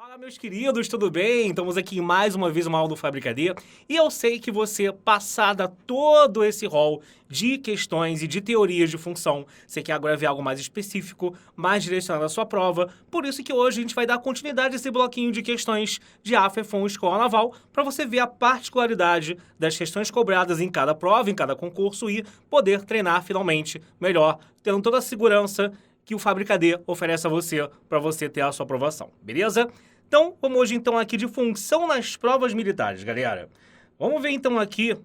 Fala, meus queridos, tudo bem? Estamos aqui em mais uma vez uma aula do Fábrica D e eu sei que você, passada todo esse rol de questões e de teorias de função, você quer agora ver algo mais específico, mais direcionado à sua prova, por isso que hoje a gente vai dar continuidade a esse bloquinho de questões de AFEFON Escola Naval para você ver a particularidade das questões cobradas em cada prova, em cada concurso e poder treinar finalmente melhor, tendo toda a segurança que o Fábrica D oferece a você para você ter a sua aprovação, beleza? Então, vamos hoje então aqui de função nas provas militares, galera. Vamos ver então aqui,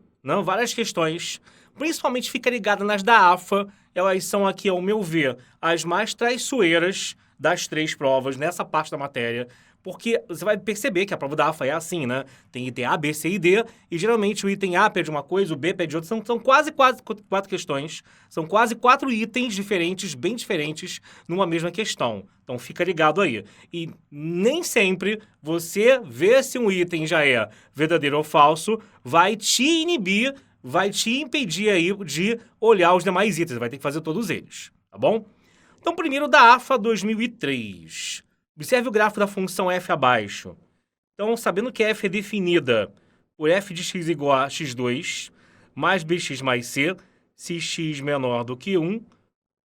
várias questões, principalmente fica ligado nas da AFA, elas são aqui, ao meu ver, as mais traiçoeiras das três provas nessa parte da matéria, porque você vai perceber que a prova da AFA é assim, né? Tem item A, B, C e D, e geralmente o item A pede uma coisa, o B pede outra, são quase quatro questões, são quase 4 itens diferentes, bem diferentes, numa mesma questão. Então fica ligado aí. E nem sempre você ver se um item já é verdadeiro ou falso vai te inibir, vai te impedir aí de olhar os demais itens, vai ter que fazer todos eles, tá bom? Então primeiro da AFA 2003. Observe o gráfico da função f abaixo. Então, sabendo que f é definida por f de x igual a x2, mais bx mais c, se x menor do que 1,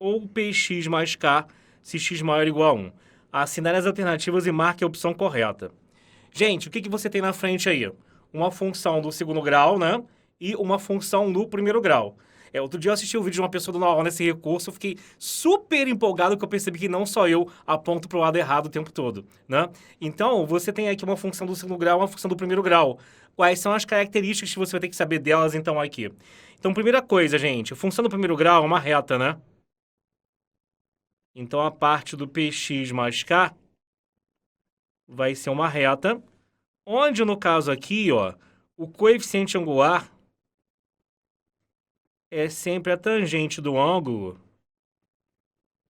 ou px mais k, se x maior ou igual a 1. Assinale as alternativas e marque a opção correta. Gente, o que você tem na frente aí? Uma função do segundo grau, né? E uma função do primeiro grau. Outro dia eu assisti um vídeo de uma pessoa dando aula nesse recurso, eu fiquei super empolgado, que eu percebi que não só eu aponto para o lado errado o tempo todo, né? Então, você tem aqui uma função do segundo grau e uma função do primeiro grau. Quais são as características que você vai ter que saber delas, então, aqui? Então, primeira coisa, gente, a função do primeiro grau é uma reta, né? Então, a parte do px mais k vai ser uma reta, onde, no caso aqui, ó, o coeficiente angular é sempre a tangente do ângulo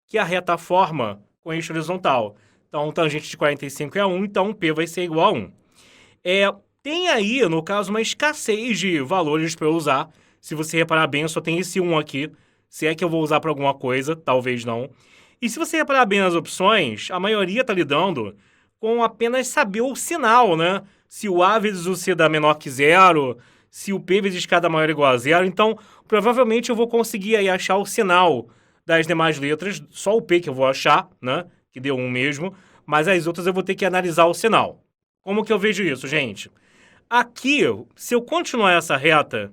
que a reta forma com eixo horizontal. Então, tangente de 45 é 1, então P vai ser igual a 1. Tem aí, no caso, uma escassez de valores para eu usar. Se você reparar bem, eu só tenho esse 1 aqui. Se é que eu vou usar para alguma coisa, talvez não. E se você reparar bem nas opções, a maioria está lidando com apenas saber o sinal, né? Se o A vezes o C dá menor que zero, se o P vezes K dá maior ou igual a zero. Então, provavelmente eu vou conseguir aí achar o sinal das demais letras, só o P que eu vou achar, né? Que deu 1 mesmo, mas as outras eu vou ter que analisar o sinal. Como que eu vejo isso, gente? Aqui, se eu continuar essa reta,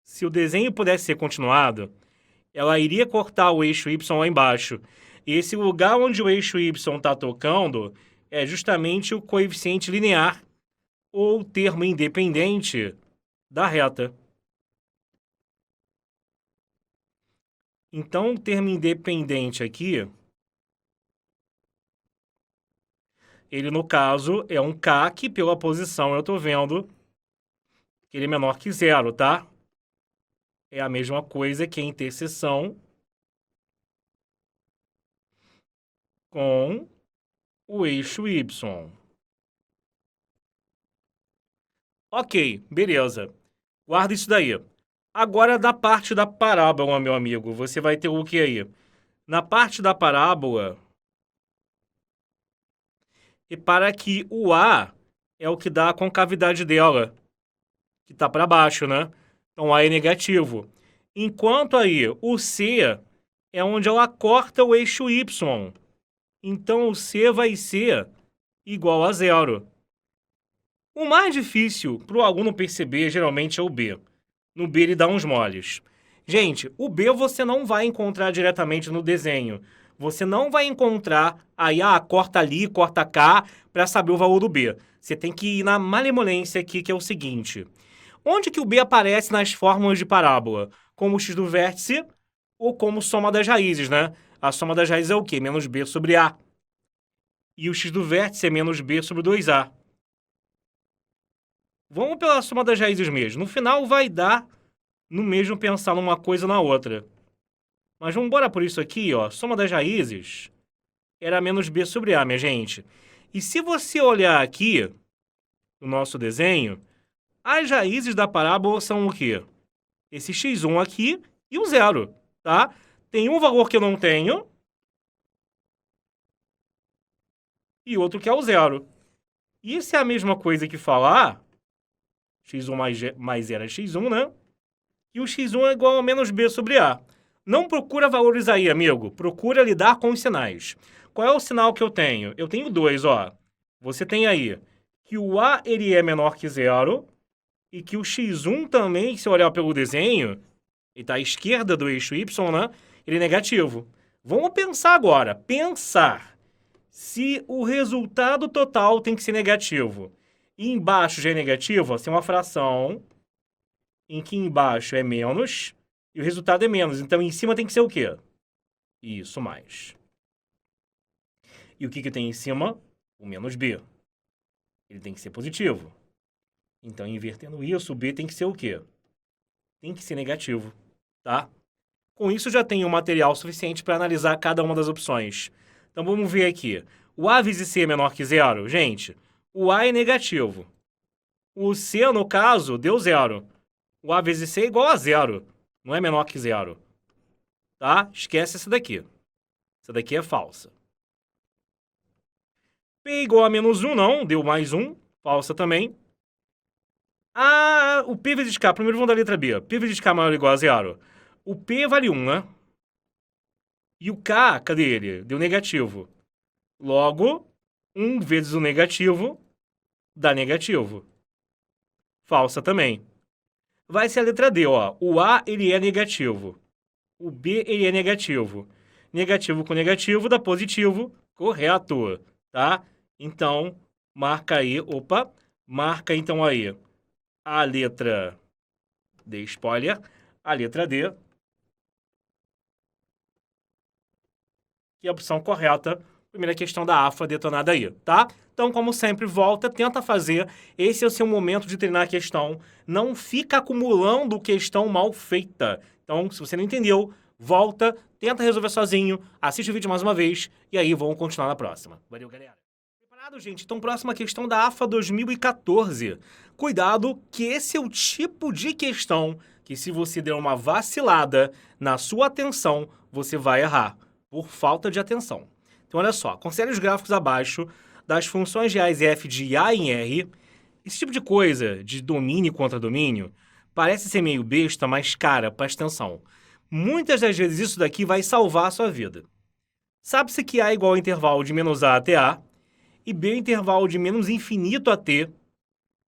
se o desenho pudesse ser continuado, ela iria cortar o eixo Y lá embaixo. E esse lugar onde o eixo Y está tocando é justamente o coeficiente linear ou termo independente da reta. Então, o termo independente aqui, ele, no caso, é um K que, pela posição, eu estou vendo que ele é menor que zero, tá? É a mesma coisa que a interseção com o eixo Y. Ok, beleza. Guarda isso daí. Agora, da parte da parábola, meu amigo, você vai ter o que aí? Na parte da parábola, repara que o A é o que dá a concavidade dela, que está para baixo, né? Então, A é negativo. Enquanto aí, o C é onde ela corta o eixo Y. Então, o C vai ser igual a zero. O mais difícil para o aluno perceber, geralmente, é o B. No B, ele dá uns moles. Gente, o B você não vai encontrar diretamente no desenho. Você não vai encontrar aí, corta ali, corta cá, para saber o valor do B. Você tem que ir na malemolência aqui, que é o seguinte. Onde que o B aparece nas fórmulas de parábola? Como o x do vértice ou como soma das raízes, né? A soma das raízes é o quê? Menos B sobre A. E o x do vértice é menos B sobre 2A. Vamos pela soma das raízes mesmo. No final vai dar no mesmo pensar numa coisa ou na outra. Mas vamos embora por isso aqui, ó. Soma das raízes era menos B sobre A, minha gente. E se você olhar aqui no nosso desenho, as raízes da parábola são o quê? Esse x1 aqui e o zero, tá? Tem um valor que eu não tenho e outro que é o zero. Isso é a mesma coisa que falar x1 mais zero é x1, né? E o x1 é igual a menos b sobre a. Não procura valores aí, amigo. Procura lidar com os sinais. Qual é o sinal que eu tenho? Eu tenho dois, ó. Você tem aí que o a ele é menor que zero e que o x1 também, se eu olhar pelo desenho, ele está à esquerda do eixo y, né? Ele é negativo. Vamos pensar agora. Pensar. Se o resultado total tem que ser negativo e embaixo já é negativo, ó, se é uma fração em que embaixo é menos e o resultado é menos. Então, em cima tem que ser o quê? Isso, mais. E o que tem em cima? O menos b. Ele tem que ser positivo. Então, invertendo isso, o b tem que ser o quê? Tem que ser negativo, tá? Com isso, já tenho material suficiente para analisar cada uma das opções. Então, vamos ver aqui. O a vezes c é menor que zero? Gente, o a é negativo. O c, no caso, deu zero. O a vezes c é igual a zero. Não é menor que zero. Tá? Esquece essa daqui. Essa daqui é falsa. P igual a menos 1, não. Deu mais 1. Falsa também. Ah, o P vezes K. Primeiro vamos da letra B. P vezes K maior ou igual a zero. O P vale 1, né? E o K, cadê ele? Deu negativo. Logo, 1 vezes o negativo dá negativo. Falsa também. Vai ser a letra D, ó. O A, ele é negativo. O B, ele é negativo. Negativo com negativo dá positivo. Correto, tá? Então, marca aí, marca então aí a letra D, spoiler, a letra D, que é a opção correta. Primeira questão da AFA detonada aí, tá? Então, como sempre, volta, tenta fazer. Esse é o seu momento de treinar a questão. Não fica acumulando questão mal feita. Então, se você não entendeu, volta, tenta resolver sozinho, assiste o vídeo mais uma vez e aí vamos continuar na próxima. Valeu, galera. Preparado, gente? Então, próxima questão da AFA 2014. Cuidado que esse é o tipo de questão que, se você der uma vacilada na sua atenção, você vai errar por falta de atenção. Então, olha só, considere os gráficos abaixo das funções reais f de a em r. Esse tipo de coisa, de domínio e contradomínio, parece ser meio besta, mas, cara, presta atenção. Muitas das vezes isso daqui vai salvar a sua vida. Sabe-se que a é igual ao intervalo de menos a até a, e b é o intervalo de menos infinito a t,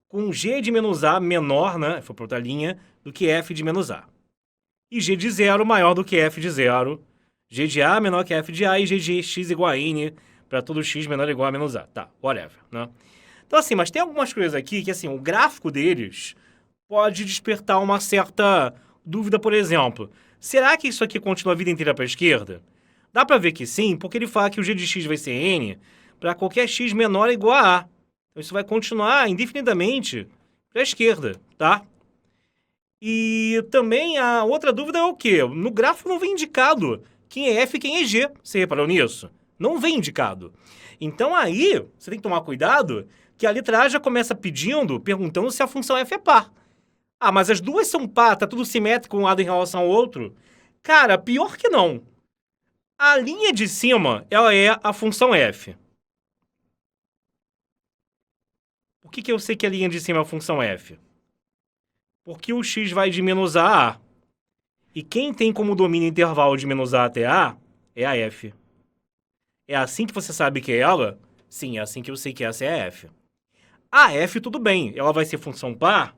com g de menos a menor, né, foi para outra linha, do que f de menos a. E g de zero maior do que f de zero, g de a menor que f de a e g de x igual a n para todo x menor ou igual a menos a. Tá, whatever, né? Então, assim, mas tem algumas coisas aqui que, assim, o gráfico deles pode despertar uma certa dúvida, por exemplo. Será que isso aqui continua a vida inteira para a esquerda? Dá para ver que sim, porque ele fala que o g de x vai ser n para qualquer x menor ou igual a a. Então, isso vai continuar indefinidamente para a esquerda, tá? E também a outra dúvida é o quê? No gráfico não vem indicado quem é F e quem é G. Você reparou nisso? Não vem indicado. Então aí, você tem que tomar cuidado que a letra A já começa perguntando se a função F é par. Ah, mas as duas são par, tá tudo simétrico um lado em relação ao outro? Cara, pior que não. A linha de cima, ela é a função F. Por que eu sei que a linha de cima é a função F? Porque o x vai de menos a a. E quem tem como domínio intervalo de menos a até a é a f. É assim que você sabe que é ela? Sim, é assim que eu sei que essa é a f. A f, tudo bem, ela vai ser função par,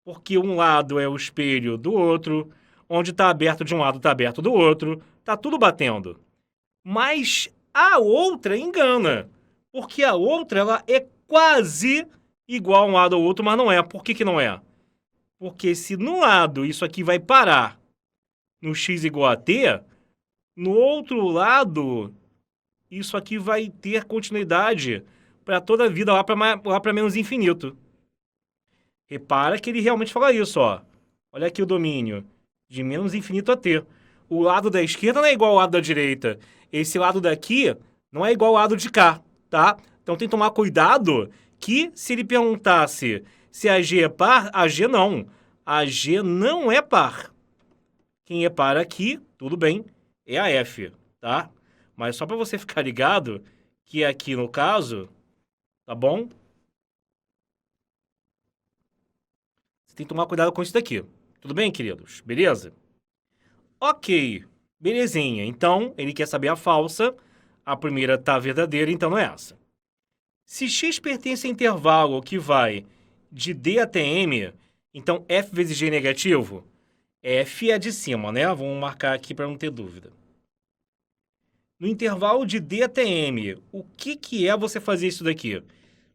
porque um lado é o espelho do outro, onde está aberto de um lado está aberto do outro, tá tudo batendo. Mas a outra engana, porque a outra ela é quase igual um lado ao outro, mas não é. Por que não é? Porque se num lado isso aqui vai parar no x igual a t, no outro lado isso aqui vai ter continuidade para toda a vida lá para menos infinito. Repara que ele realmente fala isso, ó. Olha aqui o domínio, de menos infinito a t. O lado da esquerda não é igual ao lado da direita. Esse lado daqui não é igual ao lado de cá, tá? Então tem que tomar cuidado que se ele perguntasse se a G é par, a G não. A G não é par. Quem é par aqui, tudo bem, é a F, tá? Mas só para você ficar ligado que aqui no caso tá bom? Você tem que tomar cuidado com isso daqui. Tudo bem, queridos? Beleza? Ok, belezinha. Então, ele quer saber a falsa. A primeira tá verdadeira, então não é essa. Se x pertence a intervalo que vai de D até M, então f vezes g é negativo, f é de cima, né? Vamos marcar aqui para não ter dúvida. No intervalo de D até M, o que é você fazer isso daqui?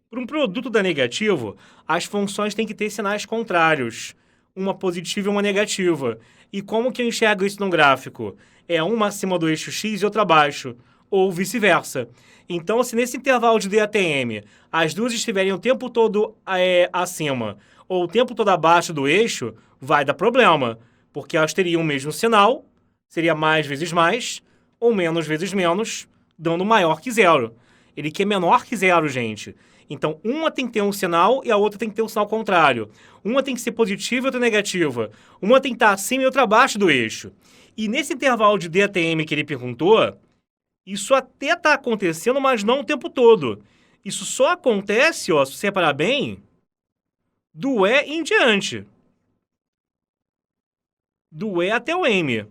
Para um produto da negativo, as funções têm que ter sinais contrários. Uma positiva e uma negativa. E como que eu enxergo isso no gráfico? É uma acima do eixo x e outra abaixo. Ou vice-versa. Então, se nesse intervalo de D até M, as duas estiverem o tempo todo acima ou o tempo todo abaixo do eixo, vai dar problema. Porque elas teriam o mesmo sinal, seria mais vezes mais, ou menos vezes menos, dando maior que zero. Ele quer menor que zero, gente. Então, uma tem que ter um sinal e a outra tem que ter um sinal contrário. Uma tem que ser positiva e outra negativa. Uma tem que estar acima e outra abaixo do eixo. E nesse intervalo de D até M que ele perguntou, isso até está acontecendo, mas não o tempo todo. Isso só acontece, ó, se você reparar bem, do E em diante. Do E até o M.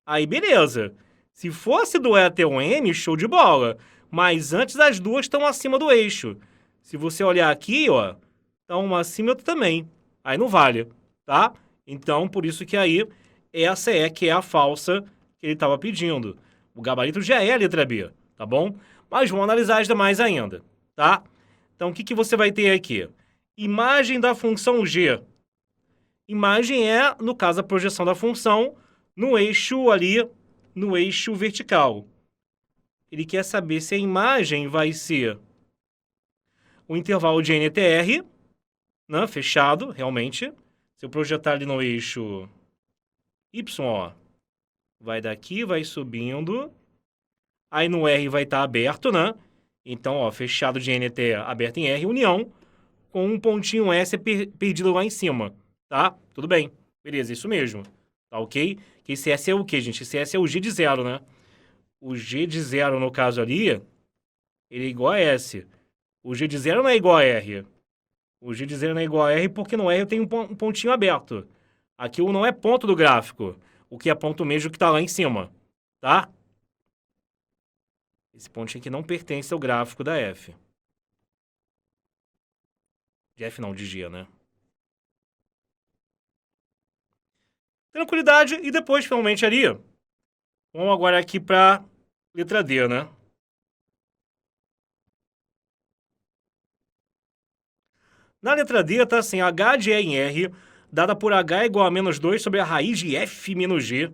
Aí, beleza. Se fosse do E até o M, show de bola. Mas antes as duas estão acima do eixo. Se você olhar aqui, ó, tá uma acima e outra também. Aí não vale, tá? Então, por isso que aí, essa que é a falsa que ele estava pedindo. O gabarito já é a letra B, tá bom? Mas vamos analisar as demais ainda, tá? Então, o que você vai ter aqui? Imagem da função g. Imagem é, no caso, a projeção da função no eixo ali, no eixo vertical. Ele quer saber se a imagem vai ser o intervalo de NTR, né, fechado, realmente. Se eu projetar ali no eixo Y, ó, vai daqui, vai subindo. Aí no R vai estar aberto, né? Então, ó, fechado de NT aberto em R, união, com um pontinho S perdido lá em cima, tá? Tudo bem. Beleza, isso mesmo. Tá ok? Que esse S é o quê, gente? Esse S é o G de zero, né? O G de zero, no caso ali, ele é igual a S. O G de zero não é igual a R. O G de zero não é igual a R porque no R eu tenho um pontinho aberto. Aqui o não é ponto do gráfico. O que é ponto mesmo que está lá em cima. Tá? Esse pontinho aqui não pertence ao gráfico da F. De F não, de G, né? Tranquilidade. E depois, finalmente, ali. Vamos agora aqui para letra D, né? Na letra D tá assim, H de E em R, dada por H igual a menos 2 sobre a raiz de F menos G,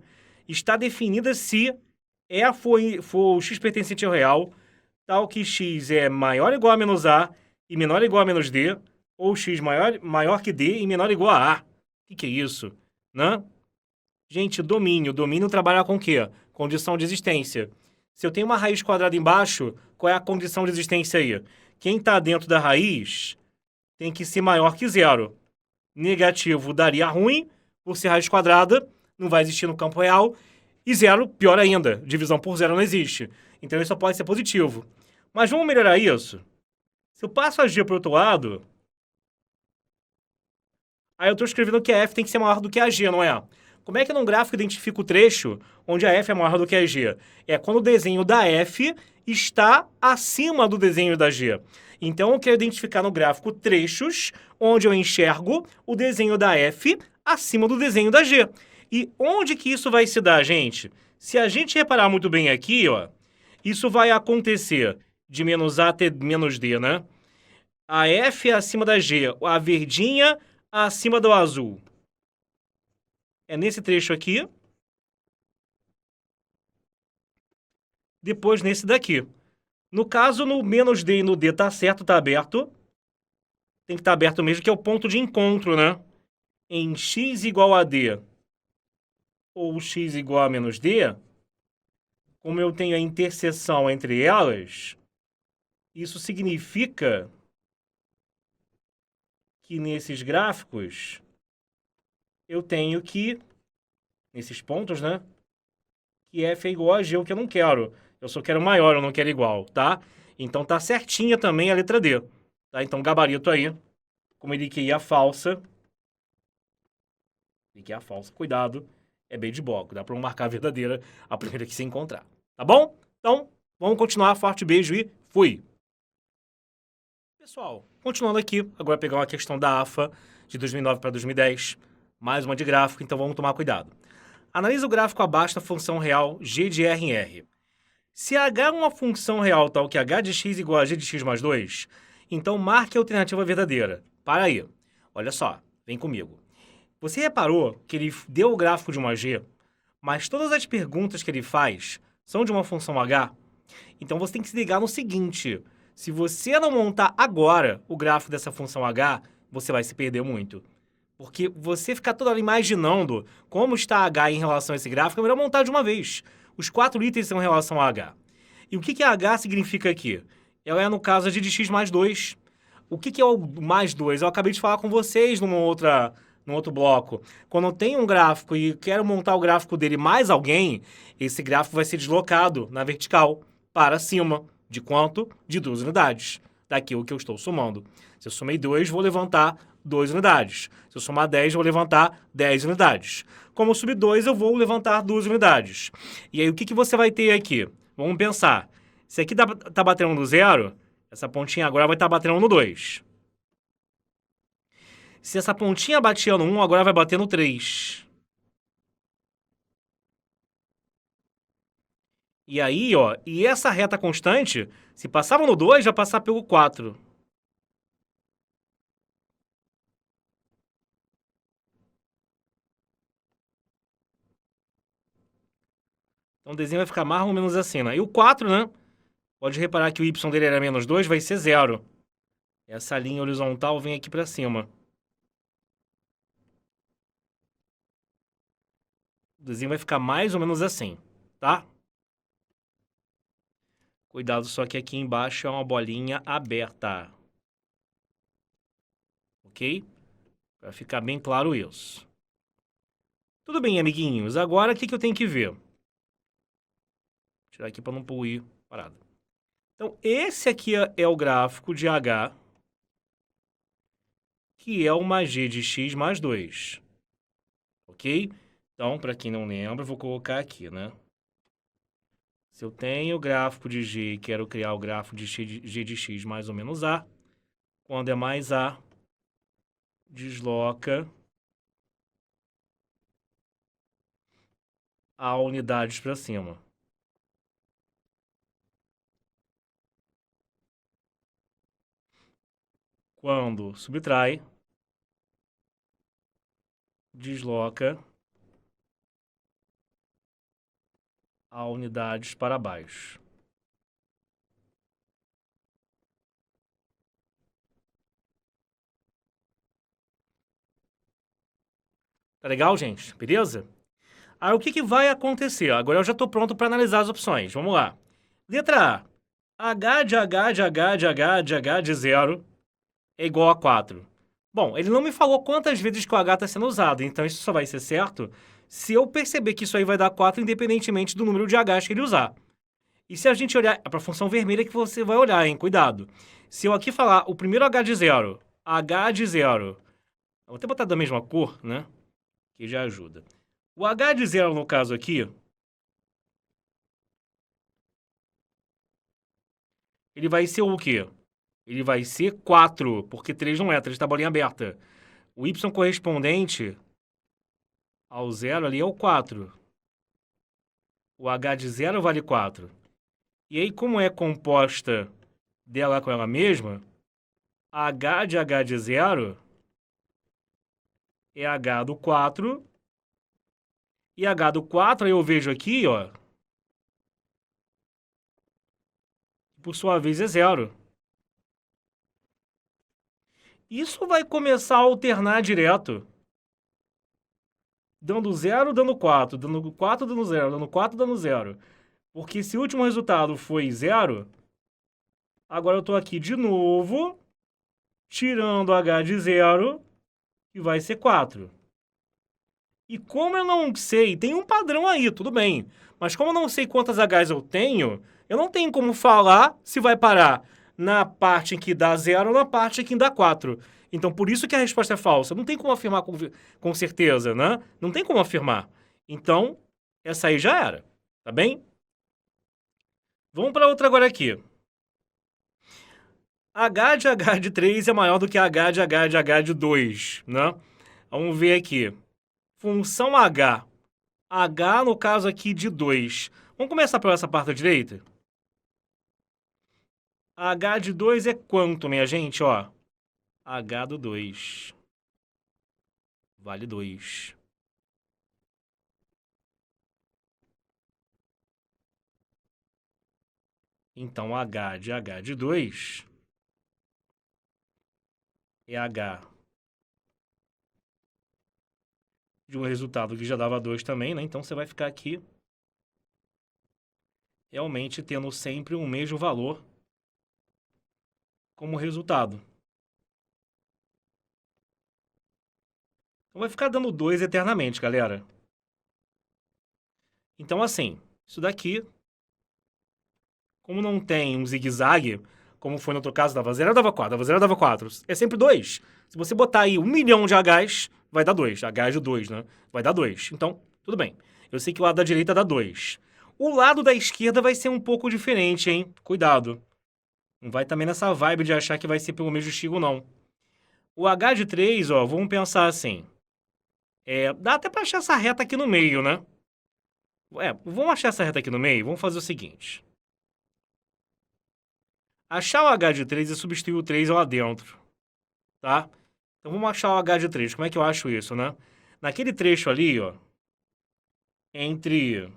está definida se E for o x pertencente ao real, tal que x é maior ou igual a menos A e menor ou igual a menos D, ou x maior que D e menor ou igual a A. O que é isso? Né? Gente, domínio. Domínio trabalha com o quê? Condição de existência. Se eu tenho uma raiz quadrada embaixo, qual é a condição de existência aí? Quem está dentro da raiz tem que ser maior que zero. Negativo daria ruim, por ser raiz quadrada, não vai existir no campo real. E zero, pior ainda, divisão por zero não existe. Então isso só pode ser positivo. Mas vamos melhorar isso? Se eu passo a G para o outro lado, aí eu estou escrevendo que a F tem que ser maior do que a G, não é? Como é que num gráfico identifica o trecho onde a F é maior do que a G? É quando o desenho da F está acima do desenho da G. Então, eu quero identificar no gráfico trechos onde eu enxergo o desenho da F acima do desenho da G. E onde que isso vai se dar, gente? Se a gente reparar muito bem aqui, ó, isso vai acontecer de menos A até menos D, né? A F é acima da G, a verdinha acima do azul. É nesse trecho aqui. Depois nesse daqui. No caso, no menos D e no D tá certo, tá aberto. Tem que estar aberto mesmo, que é o ponto de encontro, né? Em x igual a D ou x igual a menos D, como eu tenho a interseção entre elas, isso significa que nesses gráficos eu tenho que, nesses pontos, né? Que f é igual a g, o que eu não quero. Eu só quero maior, eu não quero igual, tá? Então tá certinha também a letra D, Tá? Então, gabarito aí, como ele que ia falsa. Ele que é a falsa, cuidado, é bem de bloco. Dá pra não marcar a verdadeira, a primeira que se encontrar. Tá bom? Então, vamos continuar. Forte beijo e fui! Pessoal, continuando aqui, agora pegar uma questão da AFA de 2009 para 2010. Mais uma de gráfico, então vamos tomar cuidado. Analisa o gráfico abaixo da função real g de r em r. Se h é uma função real tal que h de x igual a g de x mais 2, então marque a alternativa verdadeira. Para aí. Olha só, vem comigo. Você reparou que ele deu o gráfico de uma g, mas todas as perguntas que ele faz são de uma função h? Então você tem que se ligar no seguinte: se você não montar agora o gráfico dessa função h, você vai se perder muito. Porque você ficar toda hora imaginando como está h em relação a esse gráfico, é melhor montar de uma vez. Os 4 itens são em relação a h. E o que h significa aqui? Ela é, no caso, a g de x mais 2. O que é o mais 2? Eu acabei de falar com vocês num outro bloco. Quando eu tenho um gráfico e quero montar o gráfico dele mais alguém, esse gráfico vai ser deslocado na vertical para cima. De quanto? De 2 unidades. Daquilo que eu estou somando. Se eu somei 2, vou levantar 2 unidades. Se eu somar 10, vou levantar 10 unidades. Como eu subir 2, eu vou levantar 2 unidades. E aí, o que você vai ter aqui? Vamos pensar. Se aqui está batendo no 0, essa pontinha agora vai estar batendo no 2. Se essa pontinha batia no 1, agora vai bater no 3. E aí, ó, e essa reta constante, se passava no 2, vai passar pelo 4. Então o desenho vai ficar mais ou menos assim, né? E o 4, né? Pode reparar que o y dele era menos 2, vai ser 0. Essa linha horizontal vem aqui para cima. O desenho vai ficar mais ou menos assim, tá? Cuidado só que aqui embaixo é uma bolinha aberta. Ok? Para ficar bem claro isso. Tudo bem, amiguinhos. Agora, o que eu tenho que ver? Vou tirar aqui para não poluir a parada. Então, esse aqui é o gráfico de h, que é uma g de x mais 2. Ok? Então, para quem não lembra, eu vou colocar aqui, né? Se eu tenho o gráfico de g e quero criar o gráfico de g de x mais ou menos a, quando é mais a, desloca a unidades para cima. Quando subtrai, desloca a unidades para baixo. Tá legal, gente? Beleza? Aí o que vai acontecer? Agora eu já estou pronto para analisar as opções. Vamos lá. Letra A. H de H de H de H de H de 0 é igual a 4. Bom, ele não me falou quantas vezes que o H está sendo usado, então isso só vai ser certo se eu perceber que isso aí vai dar 4 independentemente do número de Hs que ele usar. E se a gente olhar para a função vermelha que você vai olhar, hein? Cuidado. Se eu aqui falar o primeiro H de 0, H de 0, vou até botar da mesma cor, né? Que já ajuda. O H de 0, no caso aqui, ele vai ser o quê? Ele vai ser 4, porque 3 não é, 3 está bolinha aberta. O Y correspondente ao 0 ali é o 4. O H de 0 vale 4. E aí, como é composta dela com ela mesma, H de 0 é H do 4. E H do 4, aí eu vejo aqui, ó, por sua vez é 0. Isso vai começar a alternar direto. Dando 0, dando 4, dando 4, dando 0, dando 4, dando 0. Porque se o último resultado foi 0, agora eu estou aqui de novo, tirando H de 0, que vai ser 4. E como eu não sei, tem um padrão aí, tudo bem. Mas como eu não sei quantas Hs eu não tenho como falar se vai parar na parte em que dá 0 ou na parte em que dá 4. Então, por isso que a resposta é falsa. Não tem como afirmar com certeza, né? Não tem como afirmar. Então, essa aí já era, tá bem? Vamos para outra agora aqui. H de H de 3 é maior do que H de H de H de 2, né? Vamos ver aqui. Função H. H, no caso aqui, de 2. Vamos começar por essa parte da direita? H de 2 é quanto, minha gente? Ó, H do 2. Vale 2. Então, H de 2 é H de um resultado que já dava 2 também, né? Então, você vai ficar aqui realmente tendo sempre o mesmo valor como resultado. Então, vai ficar dando 2 eternamente, galera. Então, assim, isso daqui, como não tem um zigue-zague, como foi no outro caso, dava 0, dava 4, dava 0, dava 4. É sempre 2. Se você botar aí 1 milhão de Hs, vai dar 2. H de 2, né? Vai dar 2. Então, tudo bem. Eu sei que o lado da direita dá 2. O lado da esquerda vai ser um pouco diferente, hein? Cuidado. Não vai também nessa vibe de achar que vai ser pelo mesmo estilo, não. O H de 3, ó, vamos pensar assim. Dá até pra achar essa reta aqui no meio, né? Vamos achar essa reta aqui no meio? Vamos fazer o seguinte. Achar o H de 3 e substituir o 3 lá dentro, tá? Então vamos achar o H de 3. Como é que eu acho isso, né? Naquele trecho ali, ó, entre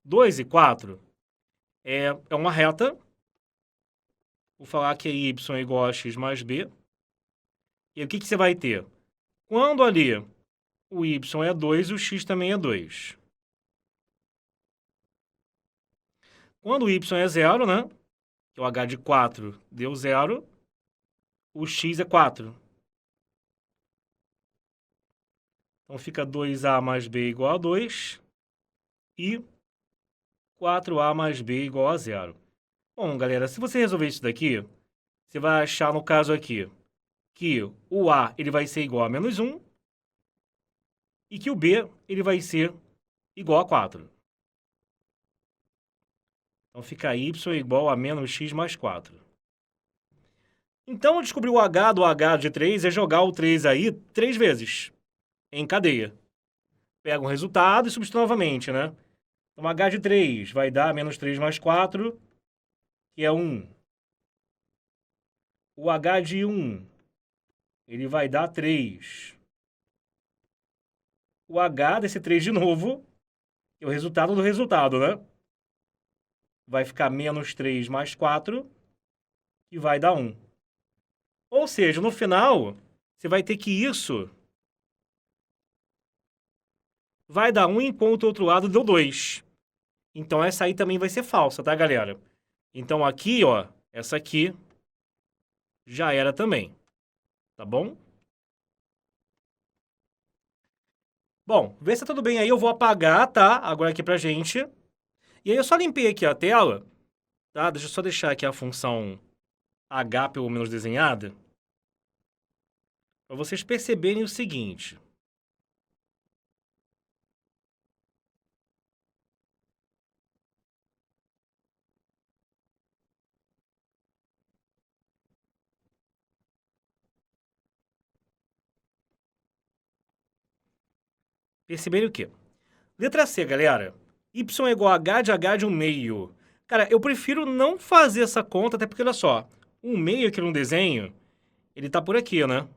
2 e 4, é uma reta. Vou falar que y é igual a x mais b. E o que você vai ter? Quando ali o y é 2, o x também é 2. Quando o y é 0, né? Que o h de 4 deu 0, o x é 4. Então fica 2a mais b igual a 2 e 4a mais b igual a 0. Bom, galera, se você resolver isso daqui, você vai achar no caso aqui que o a ele vai ser igual a menos 1 e que o b ele vai ser igual a 4. Então fica y igual a menos x mais 4. Então, descobrir o h do h de 3 é jogar o 3 aí 3 vezes, em cadeia. Pega um resultado e substitui novamente, né? Então, h de 3 vai dar menos 3 mais 4, que é 1. O h de 1, ele vai dar 3. O h desse 3 de novo é o resultado do resultado, né? Vai ficar menos 3 mais 4, e vai dar 1. Ou seja, no final, você vai ter que isso vai dar 1 enquanto o outro lado deu 2. Então, essa aí também vai ser falsa, tá, galera? Então, aqui, ó, essa aqui já era também, tá bom? Bom, vê se tá tudo bem aí, eu vou apagar, tá? Agora aqui pra gente. E aí eu só limpei aqui a tela, tá? Deixa eu só deixar aqui a função H pelo menos desenhada. Pra vocês perceberem o seguinte. Perceberem o quê? Letra C, galera. Y é igual a H de 1 meio. Cara, eu prefiro não fazer essa conta, até porque, olha só. 1 meio aqui no desenho, ele tá por aqui, né?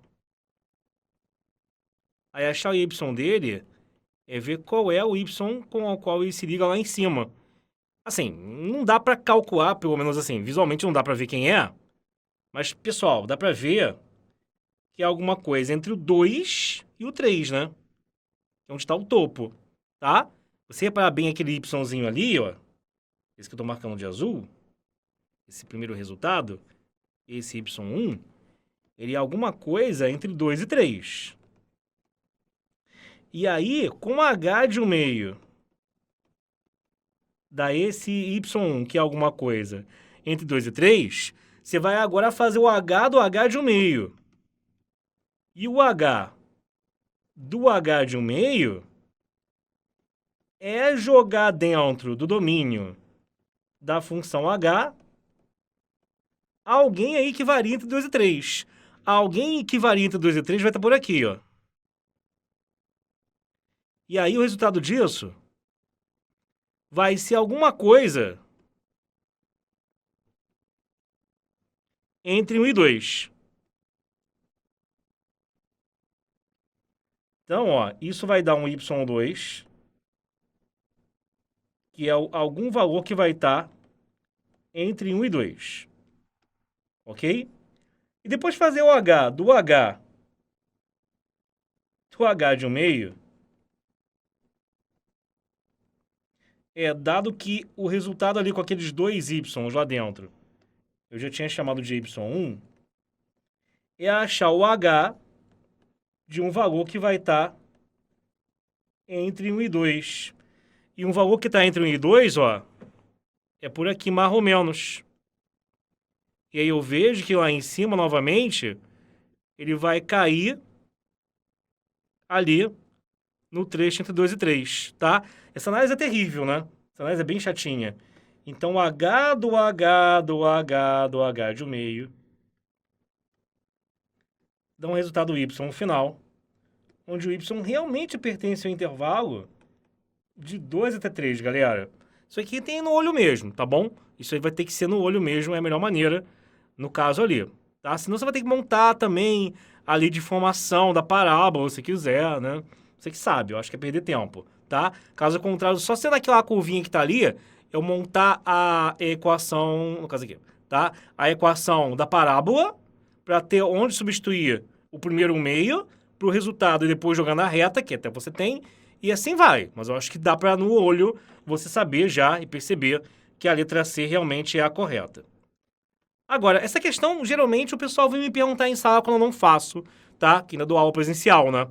Aí achar o y dele é ver qual é o y com o qual ele se liga lá em cima. Assim, não dá pra calcular, pelo menos assim, visualmente não dá pra ver quem é. Mas, pessoal, dá pra ver que é alguma coisa entre o 2 e o 3, né? Que é onde tá o topo, tá? Você reparar bem aquele yzinho ali, ó. Esse que eu tô marcando de azul. Esse primeiro resultado. Esse y1. Ele é alguma coisa entre 2 e 3. E aí, com h de 1 meio, dá esse y1, que é alguma coisa, entre 2 e 3, você vai agora fazer o h do h de 1 meio. E o h do h de 1 meio é jogar dentro do domínio da função h alguém aí que varia entre 2 e 3. Alguém que varia entre 2 e 3 vai estar por aqui, ó. E aí o resultado disso vai ser alguma coisa entre 1 e 2. Então, ó, isso vai dar um y2, que é algum valor que vai estar entre 1 e 2. Ok? E depois fazer o h do h de 1 meio, dado que o resultado ali com aqueles dois y lá dentro, eu já tinha chamado de y1, é achar o h de um valor que vai estar entre 1 e 2. E um valor que está entre 1 e 2, ó, é por aqui, mais ou menos. E aí eu vejo que lá em cima, novamente, ele vai cair ali no trecho entre 2 e 3, tá? Essa análise é terrível, né? Essa análise é bem chatinha. Então, h do h do h do h de 1 meio dá um resultado y no final, onde o y realmente pertence ao intervalo de 2 até 3, galera. Isso aqui tem no olho mesmo, tá bom? Isso aí vai ter que ser no olho mesmo, é a melhor maneira, no caso ali, tá? Senão você vai ter que montar também ali de formação da parábola, se quiser, né? Você que sabe, eu acho que é perder tempo, tá? Caso contrário, só sendo aquela curvinha que tá ali, eu montar a equação, no caso aqui, tá? A equação da parábola, para ter onde substituir o primeiro 1 meio para o resultado e depois jogar na reta, que até você tem, e assim vai. Mas eu acho que dá para, no olho, você saber já e perceber que a letra C realmente é a correta. Agora, essa questão, geralmente, o pessoal vem me perguntar em sala quando eu não faço, tá? Que ainda dou aula presencial, né?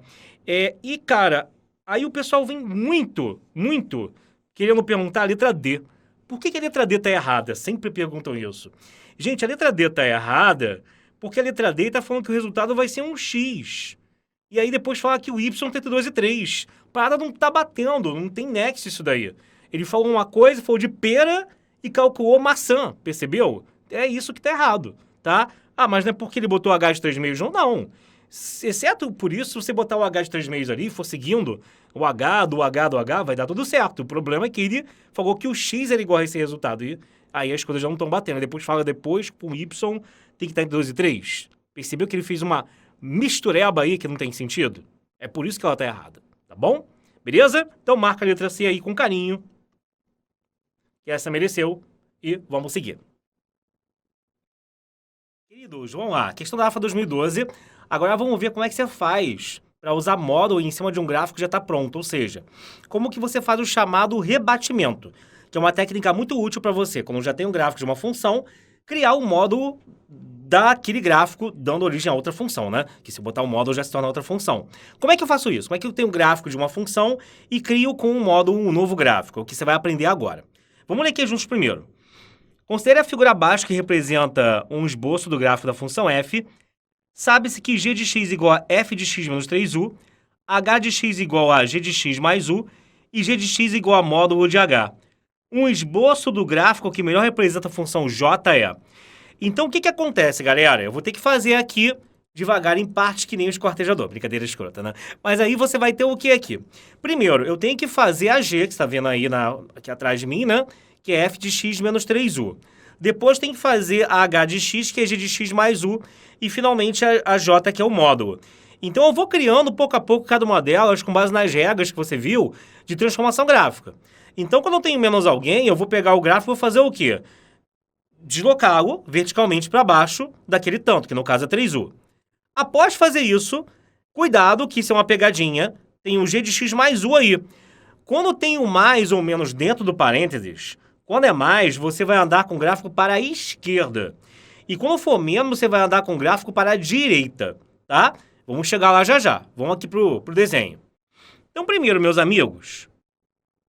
E, cara, aí o pessoal vem muito querendo perguntar a letra D. Por que a letra D tá errada? Sempre perguntam isso. Gente, a letra D tá errada porque a letra D tá falando que o resultado vai ser um X. E aí depois fala que o Y tem 2 e 3. Parada não tá batendo, não tem nexo isso daí. Ele falou uma coisa, falou de pera e calculou maçã, percebeu? É isso que tá errado, tá? Ah, mas não é porque ele botou H de 3 meios, não, não. Exceto por isso, se você botar o H de 3 meios ali e for seguindo o H do H do H, vai dar tudo certo. O problema é que ele falou que o X era igual a esse resultado. E aí as coisas já não estão batendo. Depois fala depois com o Y tem que estar entre 2 e 3. Percebeu que ele fez uma mistureba aí que não tem sentido? É por isso que ela tá errada, tá bom? Beleza? Então marca a letra C aí com carinho, que essa mereceu, e vamos seguir. Queridos, vamos lá. Questão da AFA 2012. Agora vamos ver como é que você faz para usar model em cima de um gráfico que já está pronto. Ou seja, como que você faz o chamado rebatimento, que é uma técnica muito útil para você, quando já tem um gráfico de uma função, criar um módulo daquele gráfico dando origem a outra função, né? Que se botar um módulo já se torna outra função. Como é que eu faço isso? Como é que eu tenho um gráfico de uma função e crio com um módulo um novo gráfico? O que você vai aprender agora. Vamos ler aqui juntos primeiro. Considere a figura abaixo que representa um esboço do gráfico da função f. Sabe-se que g de x igual a f de x menos 3u, h de x igual a g de x mais u e g de x igual a módulo de h. Um esboço do gráfico que melhor representa a função j é... Então, o que acontece, galera? Eu vou ter que fazer aqui devagar em partes que nem o esquartejador. Brincadeira escrota, né? Mas aí você vai ter o que aqui? Primeiro, eu tenho que fazer a g, que você está vendo aí aqui atrás de mim, né? Que é f de x menos 3u. Depois tem que fazer a h de x, que é g de x mais u. E, finalmente, a j, que é o módulo. Então, eu vou criando, pouco a pouco, cada uma delas com base nas regras que você viu de transformação gráfica. Então, quando eu tenho menos alguém, eu vou pegar o gráfico e vou fazer o quê? Deslocá-lo verticalmente para baixo daquele tanto, que no caso é 3u. Após fazer isso, cuidado que isso é uma pegadinha, tem o g de x mais u aí. Quando tem o mais ou menos dentro do parênteses, quando é mais, você vai andar com o gráfico para a esquerda. E quando for menos, você vai andar com o gráfico para a direita, tá? Vamos chegar lá já já. Vamos aqui pro desenho. Então, primeiro, meus amigos,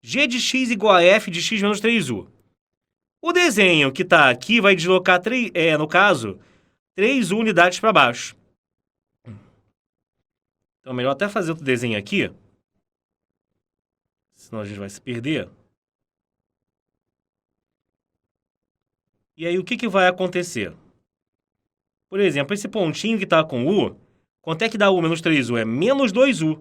g de x igual a f de x menos 3u. O desenho que está aqui vai deslocar, no caso, 3 unidades para baixo. Então, melhor até fazer outro desenho aqui, senão a gente vai se perder. E aí, o que vai acontecer? Por exemplo, esse pontinho que está com u, quanto é que dá u menos 3u? É menos 2u.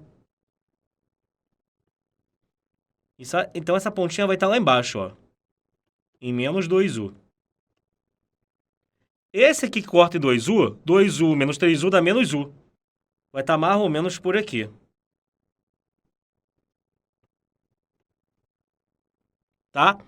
Então, essa pontinha vai estar lá embaixo, ó, em menos 2u. Esse aqui que corta em 2u, 2u menos 3u dá menos u. Vai estar mais ou menos por aqui. Tá?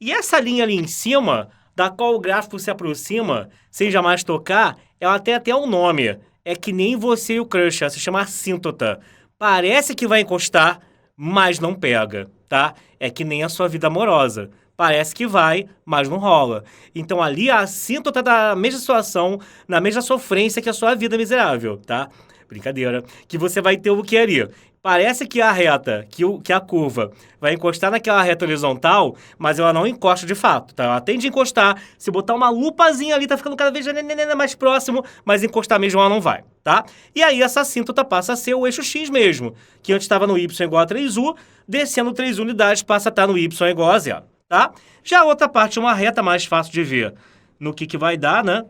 E essa linha ali em cima, da qual o gráfico se aproxima, sem jamais tocar, ela tem até um nome. É que nem você e o crush, ela se chama assíntota. Parece que vai encostar, mas não pega, tá? É que nem a sua vida amorosa. Parece que vai, mas não rola. Então ali a assíntota tá na mesma situação, na mesma sofrência que a sua vida miserável, tá? Brincadeira. Que você vai ter o que ali? Parece que a reta, que a curva vai encostar naquela reta horizontal, mas ela não encosta de fato, tá? Ela tende a encostar, se botar uma lupazinha ali, tá ficando cada vez mais próximo, mas encostar mesmo ela não vai, tá? E aí essa assíntota passa a ser o eixo X mesmo, que antes estava no Y igual a 3U, descendo 3 unidades passa a estar no Y igual a 0, tá? Já a outra parte é uma reta mais fácil de ver no que vai dar, né?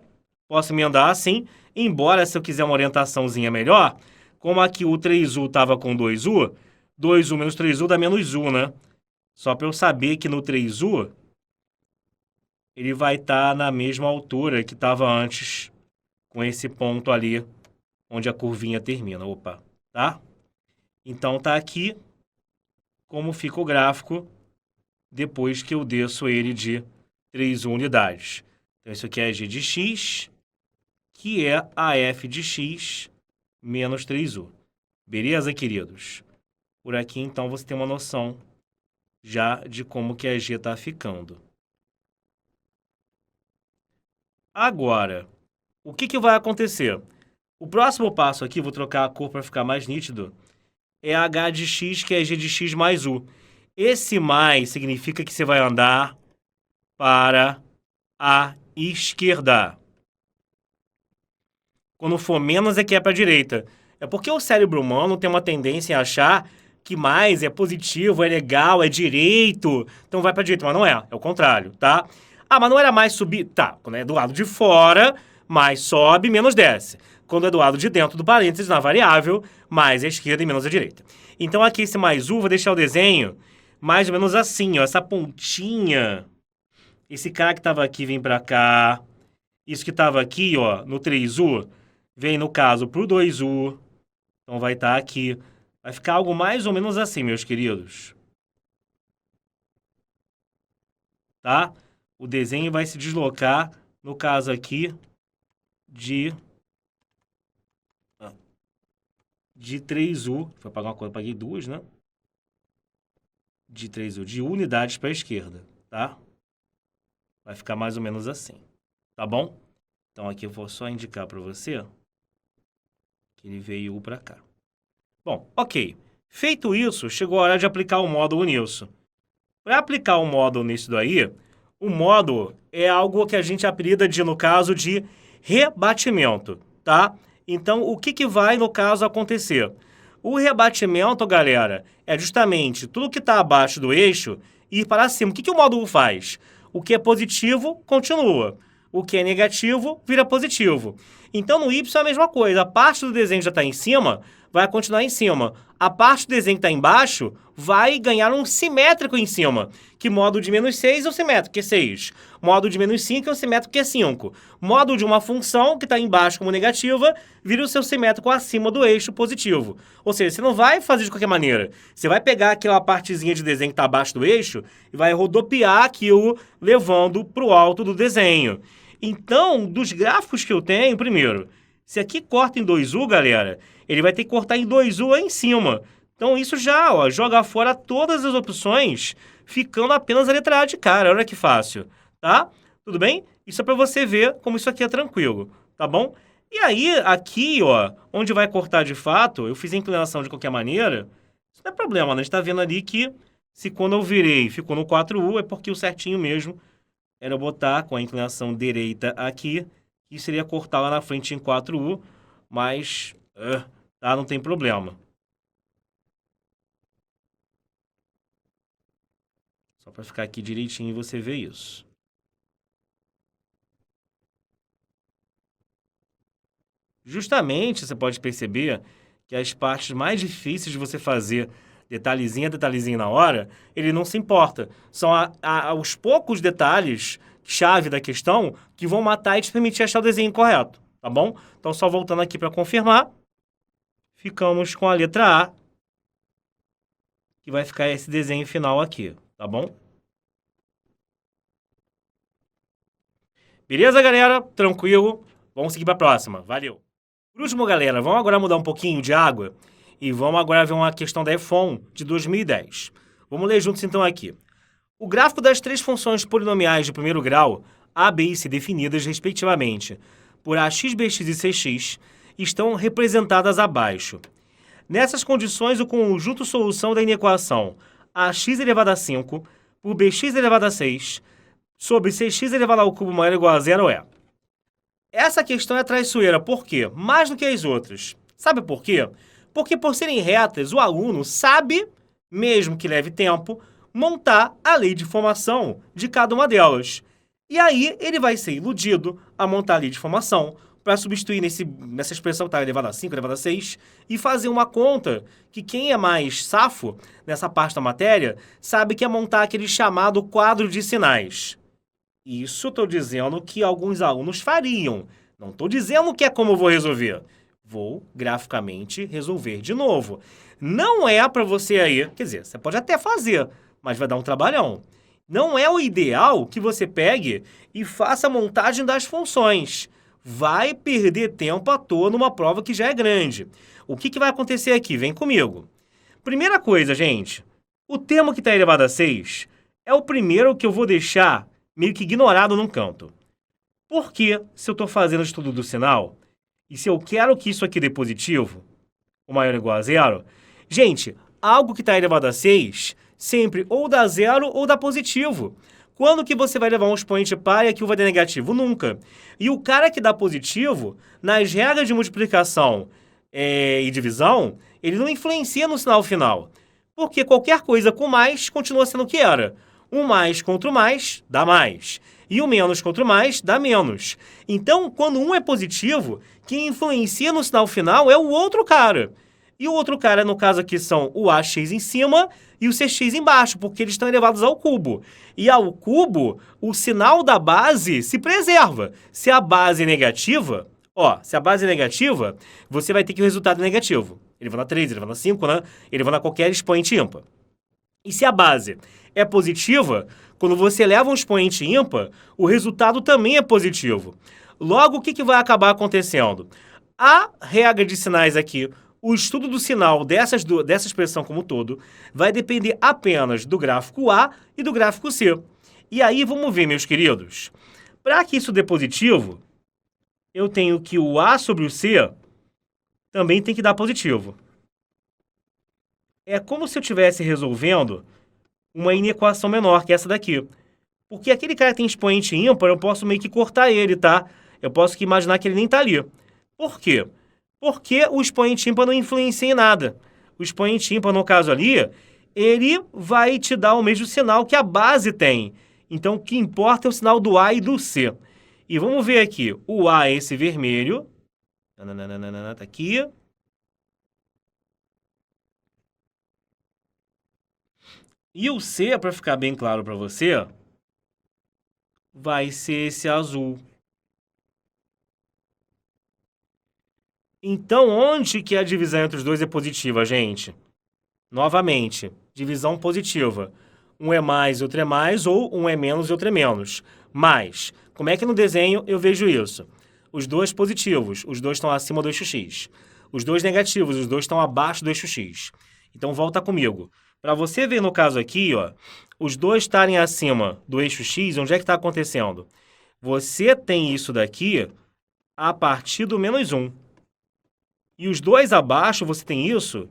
Posso emendar assim, embora se eu quiser uma orientaçãozinha melhor, como aqui o 3u estava com 2u, 2u menos 3u dá menos u, né? Só para eu saber que no 3u, ele vai estar na mesma altura que estava antes, com esse ponto ali, onde a curvinha termina. Opa, tá? Então tá aqui como fica o gráfico depois que eu desço ele de 3u unidades. Então isso aqui é g de x, que é a f de x menos 3u. Beleza, queridos? Por aqui, então, você tem uma noção já de como que a g está ficando. Agora, o que vai acontecer? O próximo passo aqui, vou trocar a cor para ficar mais nítido, é h de x, que é g de x mais u. Esse mais significa que você vai andar para a esquerda. Quando for menos é que é para a direita. É porque o cérebro humano tem uma tendência a achar que mais é positivo, é legal, é direito, então vai para a direita, mas não é, é o contrário, tá? Ah, mas não era mais subir? Tá, quando é do lado de fora, mais sobe, menos desce. Quando é do lado de dentro do parênteses, na variável, mais a esquerda e menos a direita. Então aqui esse mais u, vou deixar o desenho mais ou menos assim, ó, essa pontinha. Esse cara que estava aqui vem para cá. Isso que estava aqui, ó, no 3u, vem, no caso, pro 2u. Então vai estar aqui. Vai ficar algo mais ou menos assim, meus queridos. Tá? O desenho vai se deslocar, no caso aqui, de 3u. Vou pagar uma coisa, paguei duas, né? De 3u, de unidades para a esquerda, tá? Vai ficar mais ou menos assim, tá bom? Então aqui eu vou só indicar para você que ele veio para cá. Bom, ok. Feito isso, chegou a hora de aplicar o módulo nisso. Para aplicar o módulo nisso daí, o módulo é algo que a gente apelida de, no caso, de rebatimento, tá? Então, o que vai, no caso, acontecer? O rebatimento, galera, é justamente tudo que está abaixo do eixo ir para cima. O que o módulo faz? O que é positivo, continua. O que é negativo, vira positivo. Então, no Y é a mesma coisa. A parte do desenho que já está em cima vai continuar em cima. A parte do desenho que está embaixo vai ganhar um simétrico em cima. Que módulo de menos 6 é o simétrico, que é 6. Módulo de menos 5 é o simétrico, que é 5. Módulo de uma função que está embaixo como negativa vira o seu simétrico acima do eixo positivo. Ou seja, você não vai fazer de qualquer maneira. Você vai pegar aquela partezinha de desenho que está abaixo do eixo e vai rodopiar aquilo levando para o alto do desenho. Então, dos gráficos que eu tenho, primeiro, se aqui corta em 2u, galera, ele vai ter que cortar em 2u lá em cima. Então, isso já, ó, joga fora todas as opções, ficando apenas a letra A de cara. Olha que fácil, tá? Tudo bem? Isso é para você ver como isso aqui é tranquilo, tá bom? E aí, aqui, ó, onde vai cortar de fato, eu fiz a inclinação de qualquer maneira, Isso não é problema, né? A gente tá vendo ali que se quando eu virei ficou no 4U, é porque o certinho mesmo era eu botar com a inclinação direita aqui, que seria cortar lá na frente em 4U, mas tá, não tem problema. Só para ficar aqui direitinho e você ver isso. Justamente, você pode perceber que as partes mais difíceis de você fazer detalhezinho a detalhezinho na hora, ele não se importa. São os poucos detalhes chave da questão que vão matar e te permitir achar o desenho correto, tá bom? Então, só voltando aqui para confirmar, ficamos com a letra A, que vai ficar esse desenho final aqui, tá bom? Beleza, galera? Tranquilo? Vamos seguir para a próxima. Valeu! Por último, galera, vamos agora mudar um pouquinho de água e vamos agora ver uma questão da EFON de 2010. Vamos ler juntos então aqui. O gráfico das três funções polinomiais de primeiro grau, A, B e C definidas, respectivamente, por AX, BX e CX, estão representadas abaixo. Nessas condições, o conjunto solução da inequação AX elevado a 5 por BX elevado a 6 sobre CX elevado ao cubo maior ou igual a zero é... Essa questão é traiçoeira, por quê? Mais do que as outras. Sabe por quê? Porque por serem retas, o aluno sabe, mesmo que leve tempo, montar a lei de formação de cada uma delas. E aí ele vai ser iludido a montar a lei de formação para substituir nessa expressão que está elevada a 5, elevada a 6, e fazer uma conta que quem é mais safo nessa parte da matéria sabe que é montar aquele chamado quadro de sinais. Isso estou dizendo que alguns alunos fariam. Não estou dizendo que é como eu vou resolver. Vou, graficamente, resolver de novo. Não é para você aí... Quer dizer, você pode até fazer, mas vai dar um trabalhão. Não é o ideal que você pegue e faça a montagem das funções. Vai perder tempo à toa numa prova que já é grande. O que vai acontecer aqui? Vem comigo. Primeira coisa, gente. O termo que está elevado a 6 é o primeiro que eu vou deixar meio que ignorado num canto. Porque, se eu estou fazendo o estudo do sinal, e se eu quero que isso aqui dê positivo, o maior ou igual a zero, gente, algo que está elevado a 6, sempre ou dá zero ou dá positivo. Quando que você vai levar um expoente par e aqui vai dar negativo? Nunca. E o cara que dá positivo, nas regras de multiplicação e divisão, ele não influencia no sinal final. Porque qualquer coisa com mais continua sendo o que era. Um mais contra o mais dá mais. E o menos contra o mais dá menos. Então, quando um é positivo, quem influencia no sinal final é o outro cara. E o outro cara, no caso aqui, são o AX em cima e o CX embaixo, porque eles estão elevados ao cubo. E ao cubo, o sinal da base se preserva. Se a base é negativa, se a base é negativa, você vai ter que o resultado é negativo. Elevando a 3, elevando a 5, né? Elevando a qualquer expoente ímpar. E se a base é positiva, quando você eleva um expoente ímpar, o resultado também é positivo. Logo, o que vai acabar acontecendo? A regra de sinais aqui, o estudo do sinal dessa expressão como um todo, vai depender apenas do gráfico A e do gráfico C. E aí, vamos ver, meus queridos. Para que isso dê positivo, eu tenho que o A sobre o C também tem que dar positivo. É como se eu estivesse resolvendo uma inequação menor que essa daqui. Porque aquele cara que tem expoente ímpar, eu posso meio que cortar ele, tá? Eu posso imaginar que ele nem tá ali. Por quê? Porque o expoente ímpar não influencia em nada. O expoente ímpar, no caso ali, ele vai te dar o mesmo sinal que a base tem. Então, o que importa é o sinal do A e do C. E vamos ver aqui. O A é esse vermelho. Tá aqui. E o C, para ficar bem claro para você, vai ser esse azul. Então, onde que a divisão entre os dois é positiva, gente? Novamente, divisão positiva. Um é mais, outro é mais, ou um é menos e outro é menos. Mas, como é que no desenho eu vejo isso? Os dois positivos, os dois estão acima do eixo X. Os dois negativos, os dois estão abaixo do eixo X. Então, volta comigo. Para você ver no caso aqui, os dois estarem acima do eixo X, onde é que está acontecendo? Você tem isso daqui a partir do menos 1. E os dois abaixo, você tem isso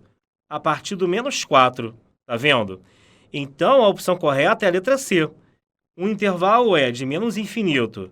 a partir do menos 4, tá vendo? Então, a opção correta é a letra C. O intervalo é de menos infinito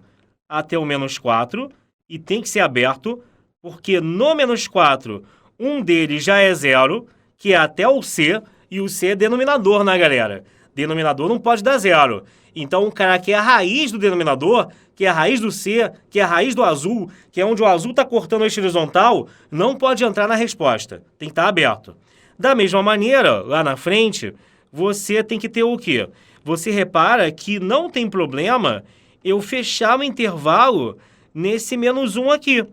até o menos 4 e tem que ser aberto, porque no menos 4, um deles já é zero, que é até o C, e o C é denominador, né, galera? Denominador não pode dar zero. Então, o cara que é a raiz do denominador, que é a raiz do C, que é a raiz do azul, que é onde o azul está cortando o eixo horizontal, não pode entrar na resposta. Tem que estar aberto. Da mesma maneira, lá na frente, você tem que ter o quê? Você repara que não tem problema eu fechar o intervalo nesse menos 1 aqui.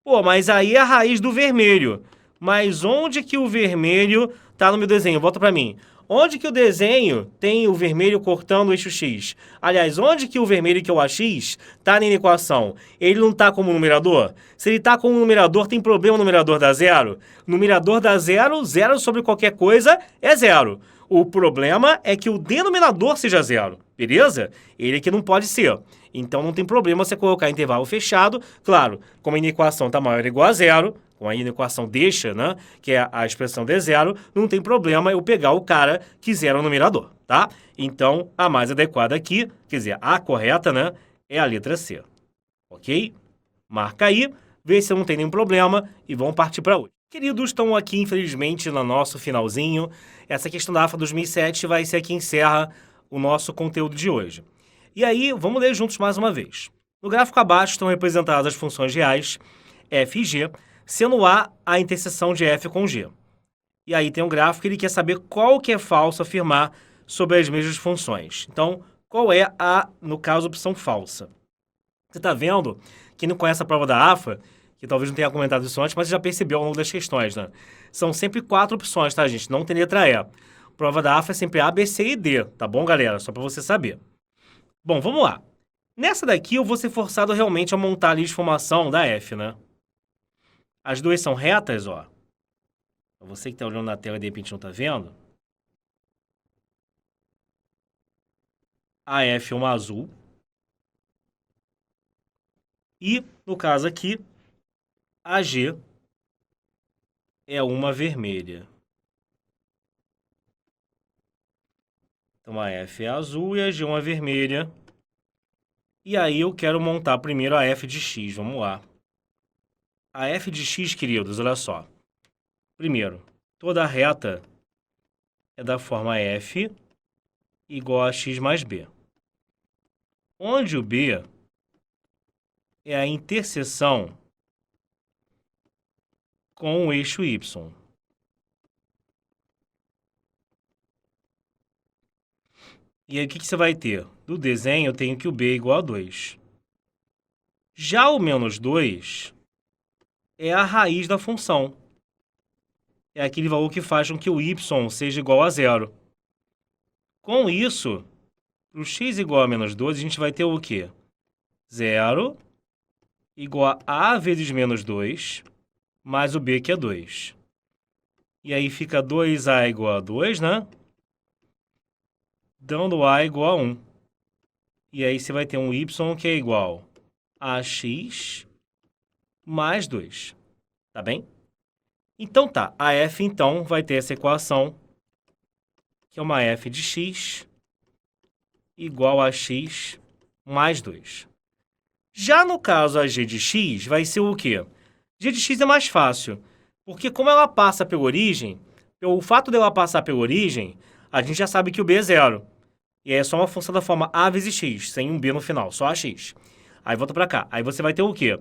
Pô, mas aí é a raiz do vermelho. Mas onde que o vermelho tá no meu desenho? Volta para mim. Onde que o desenho tem o vermelho cortando o eixo X? Aliás, onde que o vermelho, que é o AX, tá na equação? Ele não tá como numerador? Se ele tá como numerador, tem problema o numerador dar zero? Numerador dá zero, zero sobre qualquer coisa é zero. O problema é que o denominador seja zero, beleza? Ele aqui não pode ser. Então não tem problema você colocar intervalo fechado. Claro, como a equação está maior ou igual a zero, como a equação deixa, né, que é a expressão de zero, não tem problema eu pegar o cara que zera o numerador, tá? Então, a mais adequada aqui, quer dizer, a correta, né, é a letra C. Ok? Marca aí, vê se não tem nenhum problema e vamos partir para hoje. Queridos, estão aqui, infelizmente, no nosso finalzinho. Essa questão da AFA 2007 vai ser a que encerra o nosso conteúdo de hoje. E aí, vamos ler juntos mais uma vez. No gráfico abaixo estão representadas as funções reais f e g, sendo a interseção de f com g. E aí tem um gráfico que ele quer saber qual que é falso afirmar sobre as mesmas funções. Então, qual é a, no caso, opção falsa? Você está vendo? Quem não conhece a prova da AFA, que talvez não tenha comentado isso antes, mas já percebeu ao longo das questões, né? São sempre 4 opções, tá, gente? Não tem letra E. Prova da AFA é sempre A, B, C e D, tá bom, galera? Só para você saber. Bom, vamos lá. Nessa daqui eu vou ser forçado realmente a montar a lista de formação da F, né? As duas são retas, ó. Você que está olhando na tela e de repente não está vendo. A F é uma azul. E, no caso aqui, a G é uma vermelha. Então, a F é azul e a G é uma vermelha. E aí eu quero montar primeiro a F de X. Vamos lá. A F de X, queridos, olha só. Primeiro, toda reta é da forma F igual a X mais B. Onde o B é a interseção com o eixo Y. E aí o que você vai ter? Do desenho eu tenho que o B é igual a 2. Já o menos 2 é a raiz da função. É aquele valor que faz com que o y seja igual a zero. Com isso, para o x igual a menos 2, a gente vai ter o quê? 0 igual a vezes menos 2, mais o b, que é 2. E aí fica 2a igual a 2, né? Dando a igual a 1. E aí você vai ter um y que é igual a x mais 2. Tá bem? Então tá, a f então vai ter essa equação, que é uma f de x igual a x mais 2. Já no caso a g de x, vai ser o quê? G de x é mais fácil, porque como ela passa pela origem, pelo fato dela passar pela origem, a gente já sabe que o b é zero. E aí é só uma função da forma a vezes x, sem um b no final, só ax. Aí volta pra cá, aí você vai ter o quê?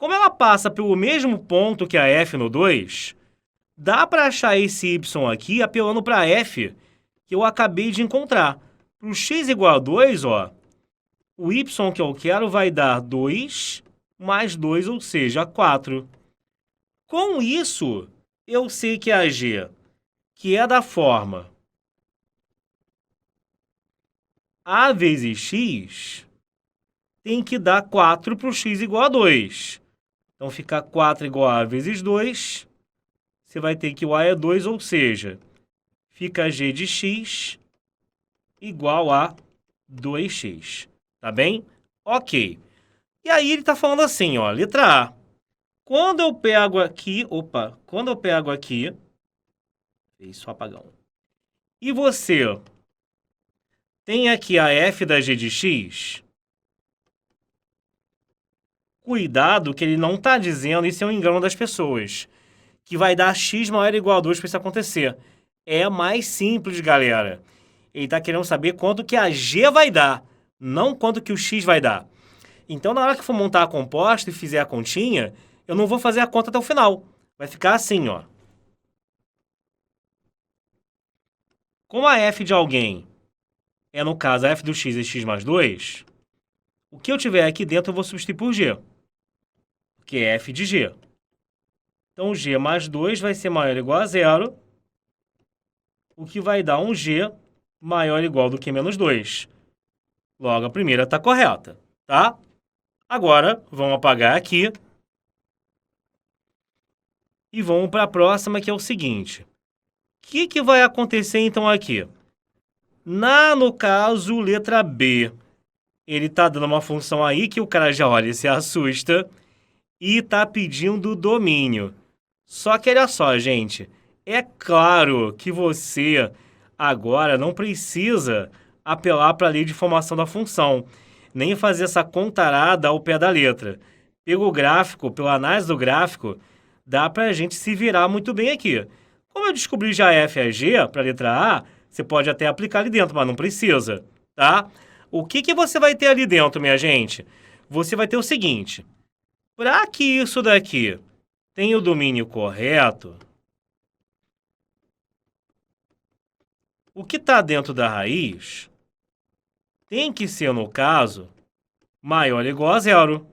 Como ela passa pelo mesmo ponto que a f no 2, dá para achar esse y aqui apelando para f que eu acabei de encontrar. Para o x igual a 2, ó, o y que eu quero vai dar 2 mais 2, ou seja, 4. Com isso, eu sei que a g, que é da forma a vezes x, tem que dar 4 para o x igual a 2. Então, fica 4 igual a vezes 2. Você vai ter que o a é 2, ou seja, fica g de x igual a 2x. Tá bem? Ok. E aí ele está falando assim, ó, letra A. Quando eu pego aqui, Isso, apagão. E você tem aqui a f da g de x. Cuidado que ele não está dizendo, isso é um engano das pessoas, que vai dar x maior ou igual a 2 para isso acontecer. É mais simples, galera. Ele está querendo saber quanto que a g vai dar, não quanto que o x vai dar. Então, na hora que for montar a composta e fizer a continha, eu não vou fazer a conta até o final. Vai ficar assim, ó. Como a f de alguém é, no caso, a f do x é x mais 2, o que eu tiver aqui dentro eu vou substituir por g, que é f de g. Então, g mais 2 vai ser maior ou igual a 0, o que vai dar um g maior ou igual do que menos 2. Logo, a primeira está correta, tá? Agora, vamos apagar aqui. E vamos para a próxima, que é o seguinte. O que vai acontecer, então, aqui? No caso, letra B, ele está dando uma função aí que o cara já olha e se assusta e está pedindo domínio. Só que olha só, gente, é claro que você agora não precisa apelar para a lei de formação da função, nem fazer essa contarada ao pé da letra. Pelo gráfico, pela análise do gráfico, dá para a gente se virar muito bem aqui. Como eu descobri já F e G para a letra A, você pode até aplicar ali dentro, mas não precisa, tá? O que você vai ter ali dentro, minha gente? Você vai ter o seguinte. Para que isso daqui tenha o domínio correto, o que está dentro da raiz tem que ser, no caso, maior ou igual a 0.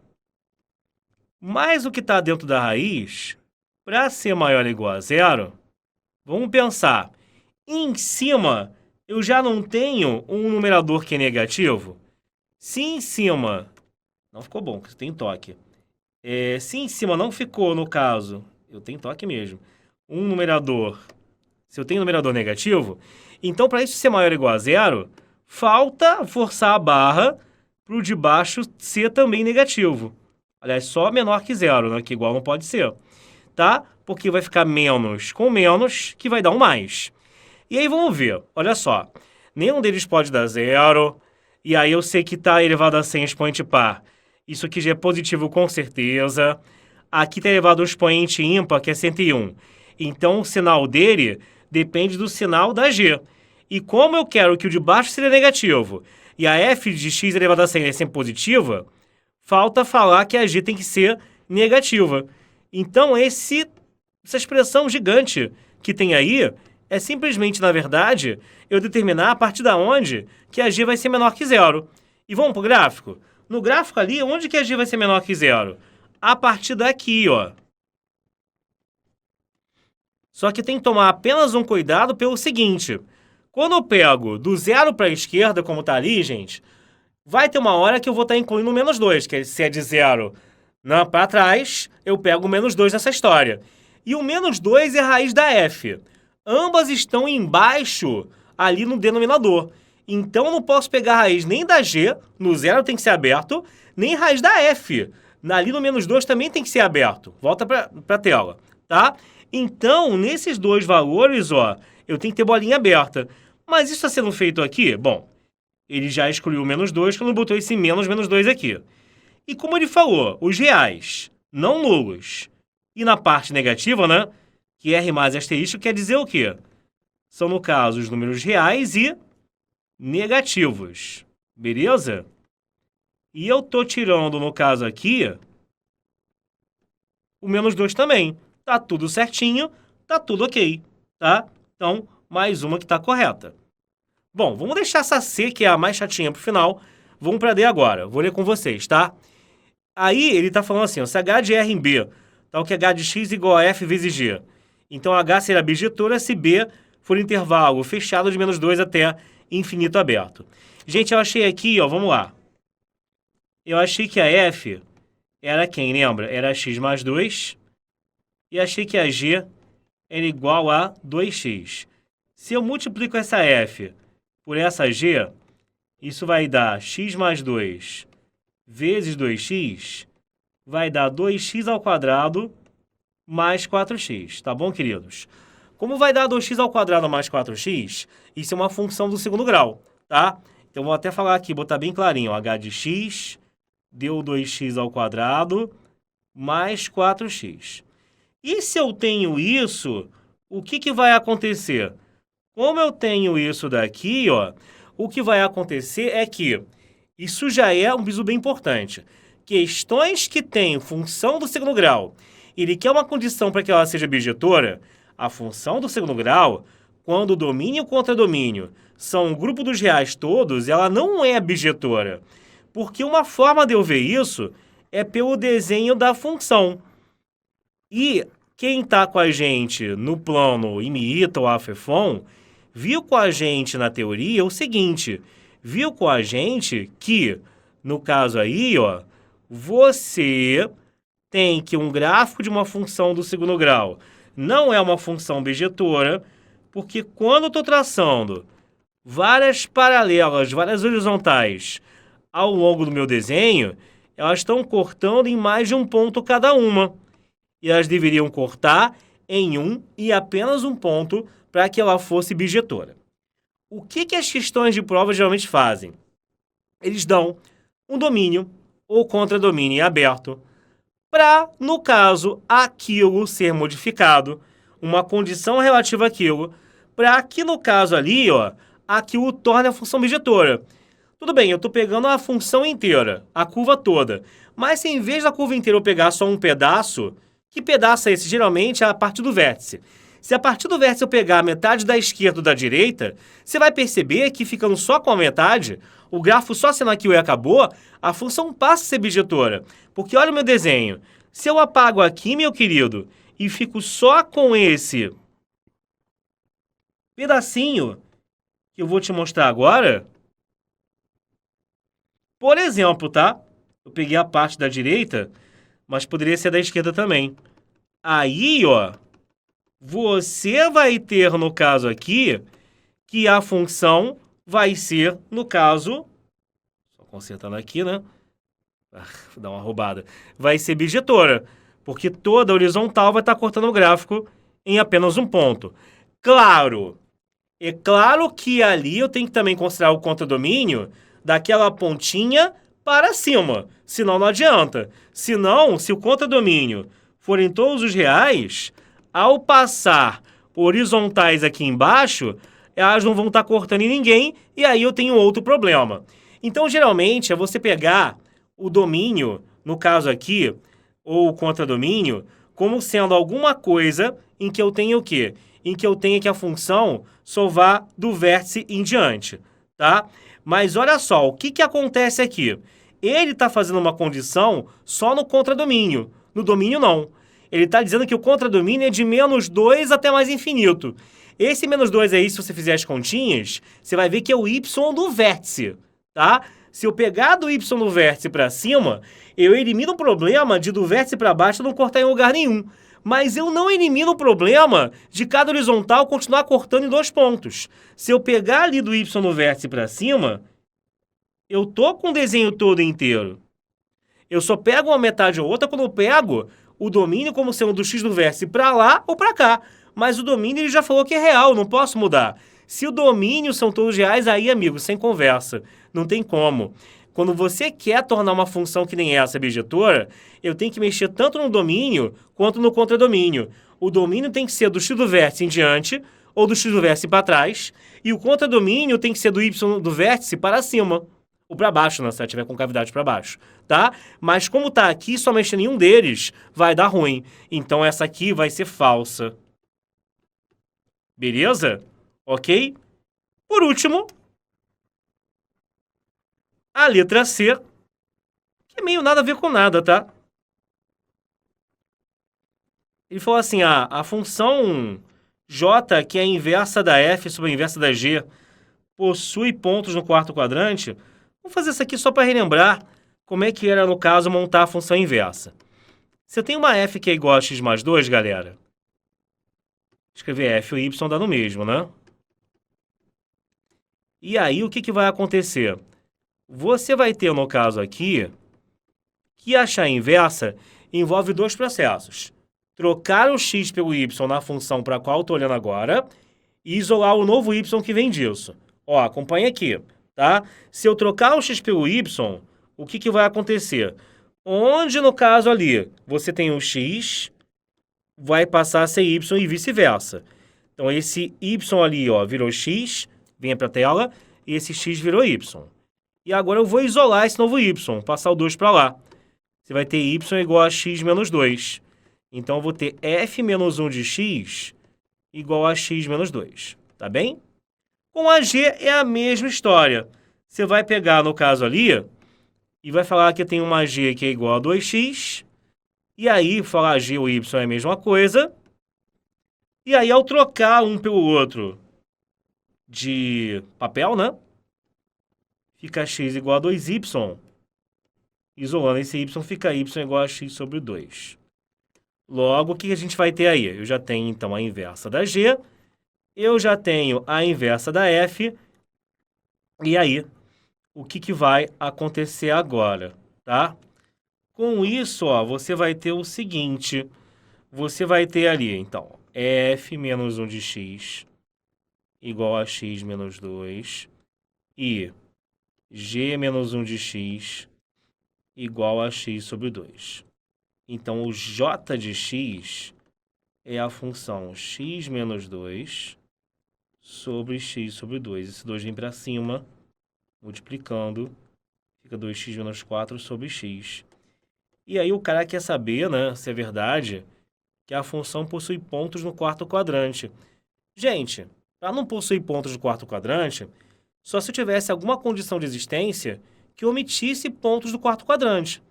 Mas o que está dentro da raiz, para ser maior ou igual a 0, vamos pensar. Em cima, eu já não tenho um numerador que é negativo? Se em cima... Não ficou bom, porque tem toque. Se em cima não ficou, no caso... Eu tenho toque mesmo. Um numerador... Se eu tenho numerador negativo, então para isso ser maior ou igual a 0, falta forçar a barra para o de baixo ser também negativo. Aliás, só menor que 0, né? Que igual não pode ser. Tá? Porque vai ficar menos com menos, que vai dar um mais. E aí vamos ver, olha só. Nenhum deles pode dar 0. E aí eu sei que está elevado a 100 expoente par. Isso aqui já é positivo com certeza. Aqui está elevado ao expoente ímpar, que é 101. Então o sinal dele depende do sinal da G. E como eu quero que o de baixo seja negativo e a f de x elevado a 100 é sempre positiva, falta falar que a G tem que ser negativa. Então essa expressão gigante que tem aí é simplesmente, na verdade, eu determinar a partir da onde que a G vai ser menor que 0. E vamos para o gráfico? No gráfico ali, onde que a G vai ser menor que 0? A partir daqui, ó. Só que tem que tomar apenas um cuidado pelo seguinte. Quando eu pego do 0 para a esquerda, como está ali, gente, vai ter uma hora que eu vou estar incluindo o menos 2, que se é de 0 para trás, eu pego o menos 2 nessa história. E o menos 2 é a raiz da f. Ambas estão embaixo, ali no denominador. Então, eu não posso pegar a raiz nem da g, no 0 tem que ser aberto, nem raiz da f. Ali no menos 2 também tem que ser aberto. Volta para a tela, tá? Então, nesses dois valores, ó, eu tenho que ter bolinha aberta. Mas isso está sendo feito aqui? Bom, ele já excluiu o menos 2 quando botou esse menos 2 aqui. E como ele falou, os reais, não nulos. E na parte negativa, né? Que R mais asterisco quer dizer o quê? São, no caso, os números reais e negativos. Beleza? E eu tô tirando, no caso aqui, o menos 2 também. Tá tudo certinho, tá tudo ok, tá? Então, mais uma que tá correta. Bom, vamos deixar essa C, que é a mais chatinha, pro final. Vamos para D agora. Vou ler com vocês, tá? Aí, ele tá falando assim, ó, se H de R em B, tal que H de X igual a F vezes G. Então, H será bijetora se B for intervalo fechado de menos 2 até infinito aberto. Gente, eu achei aqui, ó, vamos lá. Eu achei que a F era quem, lembra? Era X mais 2. E achei que a G era igual a 2x. Se eu multiplico essa F por essa G, isso vai dar x mais 2 vezes 2x, vai dar 2x ao quadrado mais 4x. Tá bom, queridos? Como vai dar 2x² mais 4x? Isso é uma função do segundo grau, tá? Então, vou até falar aqui, botar bem clarinho, ó, h de x deu 2x² mais 4x. E se eu tenho isso, o que vai acontecer? Como eu tenho isso daqui, ó, o que vai acontecer é que isso já é um bizu bem importante. Questões que têm função do segundo grau, ele quer uma condição para que ela seja bijetora, a função do segundo grau, quando o domínio e o contradomínio são um grupo dos reais todos, ela não é bijetora. Porque uma forma de eu ver isso é pelo desenho da função. E quem está com a gente no plano IMITA ou AFEFOM, viu com a gente na teoria o seguinte, viu com a gente que, no caso aí, ó, você tem que um gráfico de uma função do segundo grau não é uma função bijetora, porque quando eu estou traçando várias paralelas, várias horizontais ao longo do meu desenho, elas estão cortando em mais de um ponto cada uma. E elas deveriam cortar em um e apenas um ponto para que ela fosse bijetora. O que as questões de prova geralmente fazem? Eles dão um domínio ou contradomínio em aberto para, no caso, aquilo ser modificado, uma condição relativa àquilo, para que, no caso ali, ó, aquilo torne a função bijetora. Tudo bem, eu estou pegando a função inteira, a curva toda, mas se em vez da curva inteira eu pegar só um pedaço, que pedaço é esse? Geralmente é a partir do vértice. Se a partir do vértice eu pegar a metade da esquerda ou da direita, você vai perceber que ficando só com a metade, o grafo só sendo aquilo e acabou, a função passa a ser bijetora. Porque olha o meu desenho. Se eu apago aqui, meu querido, e fico só com esse pedacinho que eu vou te mostrar agora, por exemplo, tá? Eu peguei a parte da direita, mas poderia ser da esquerda também. Aí, ó, você vai ter, no caso aqui, que a função vai ser, no caso, só consertando aqui, né? Vou dar uma roubada. Vai ser bijetora, porque toda horizontal vai estar cortando o gráfico em apenas um ponto. Claro, é claro que ali eu tenho que também considerar o contradomínio daquela pontinha para cima, senão não adianta. Senão, se o contradomínio for em todos os reais, ao passar horizontais aqui embaixo, elas não vão estar cortando em ninguém, e aí eu tenho outro problema. Então, geralmente, é você pegar o domínio, no caso aqui, ou o contradomínio, como sendo alguma coisa em que eu tenho o quê? Em que eu tenho que a função só vá do vértice em diante, tá? Mas olha só, o que acontece aqui? Ele está fazendo uma condição só no contradomínio, no domínio não. Ele está dizendo que o contradomínio é de -2 até mais infinito. Esse -2 aí, se você fizer as continhas, você vai ver que é o y do vértice, tá? Se eu pegar do y do vértice para cima, eu elimino o problema de do vértice para baixo não cortar em lugar nenhum. Mas eu não elimino o problema de cada horizontal continuar cortando em 2 pontos. Se eu pegar ali do y no vértice para cima, eu tô com o desenho todo inteiro. Eu só pego uma metade ou outra quando eu pego o domínio como sendo do x do vértice para lá ou para cá. Mas o domínio ele já falou que é real, não posso mudar. Se o domínio são todos reais, aí, amigo, sem conversa. Não tem como. Quando você quer tornar uma função que nem essa bijetora, eu tenho que mexer tanto no domínio quanto no contradomínio. O domínio tem que ser do x do vértice em diante ou do x do vértice para trás. E o contradomínio tem que ser do y do vértice para cima. Ou para baixo, né, se ela tiver concavidade para baixo, tá? Mas como tá aqui, só mexer em um deles vai dar ruim. Então essa aqui vai ser falsa. Beleza? Ok? Por último, a letra C, que é meio nada a ver com nada, tá? Ele falou assim, a função J, que é a inversa da F sobre a inversa da G, possui pontos no quarto quadrante. Vamos fazer isso aqui só para relembrar como é que era, no caso, montar a função inversa. Se eu tenho uma f que é igual a x mais 2, galera, escrever f ou y dá no mesmo, né? E aí, o que vai acontecer? Você vai ter, no caso aqui, que achar a inversa envolve 2 processos. trocar o x pelo y na função para a qual eu estou olhando agora e isolar o novo y que vem disso. Ó, acompanha aqui, tá? Se eu trocar o x pelo y, o que vai acontecer? Onde, no caso ali, você tem o x, vai passar a ser y e vice-versa. Então, esse y ali, ó, virou x, vem para a tela, e esse x virou y. E agora eu vou isolar esse novo y, passar o 2 para lá. Você vai ter y igual a x menos 2. Então, eu vou ter f menos 1 de x igual a x menos 2, tá bem? Com a g é a mesma história. Você vai pegar, no caso ali, e vai falar que tem uma g que é igual a 2x, e aí falar g ou y é a mesma coisa, e aí ao trocar um pelo outro de papel, né, fica x igual a 2y, isolando esse y, fica y igual a x sobre 2. Logo, o que a gente vai ter aí? Eu já tenho, então, a inversa da g, eu já tenho a inversa da f, e aí, o que vai acontecer agora, tá? Com isso, ó, você vai ter o seguinte, você vai ter ali, então, f menos 1 de x igual a x menos 2 e g menos 1 de x igual a x sobre 2. Então, o j de x é a função x menos 2 sobre x sobre 2. Esse 2 vem para cima, multiplicando, fica 2x menos 4 sobre x. E aí o cara quer saber, né, se é verdade, que a função possui pontos no quarto quadrante. Gente, para não possuir pontos no quarto quadrante, só se eu tivesse alguma condição de existência que omitisse pontos do quarto quadrante.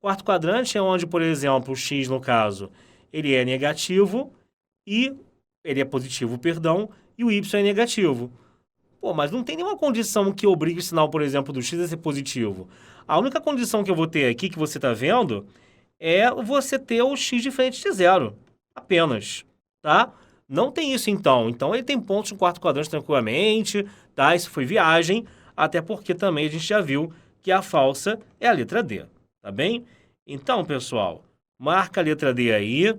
Quarto quadrante é onde, por exemplo, o x, no caso, ele é negativo e ele é positivo, perdão, e o y é negativo. Pô, mas não tem nenhuma condição que obrigue o sinal, por exemplo, do x a ser positivo. A única condição que eu vou ter aqui, que você está vendo, é você ter o x diferente de zero. Apenas, tá? Não tem isso, então. Então, ele tem pontos no quarto quadrante tranquilamente, tá? Isso foi viagem, até porque também a gente já viu que a falsa é a letra D, tá bem? Então, pessoal, marca a letra D aí.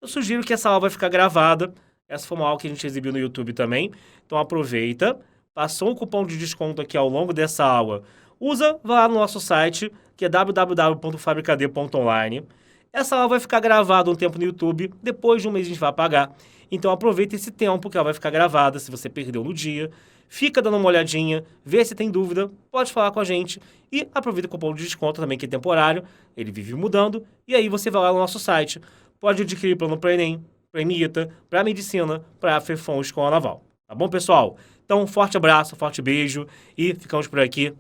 Eu sugiro que essa aula vai ficar gravada. Essa foi uma aula que a gente exibiu no YouTube também. Então, aproveita. Passou um cupom de desconto aqui ao longo dessa aula. Usa, vai lá no nosso site, que é www.fabricad.online. Essa aula vai ficar gravada um tempo no YouTube. Depois de um mês a gente vai apagar. Então, aproveita esse tempo que ela vai ficar gravada, se você perdeu no dia. Fica dando uma olhadinha, vê se tem dúvida, pode falar com a gente. E aproveita o cupom de desconto também, que é temporário. Ele vive mudando. E aí você vai lá no nosso site. Pode adquirir plano para Enem, para EMITA, para Medicina, para FEFON Escola Naval. Tá bom, pessoal? Então, um forte abraço, um forte beijo e ficamos por aqui.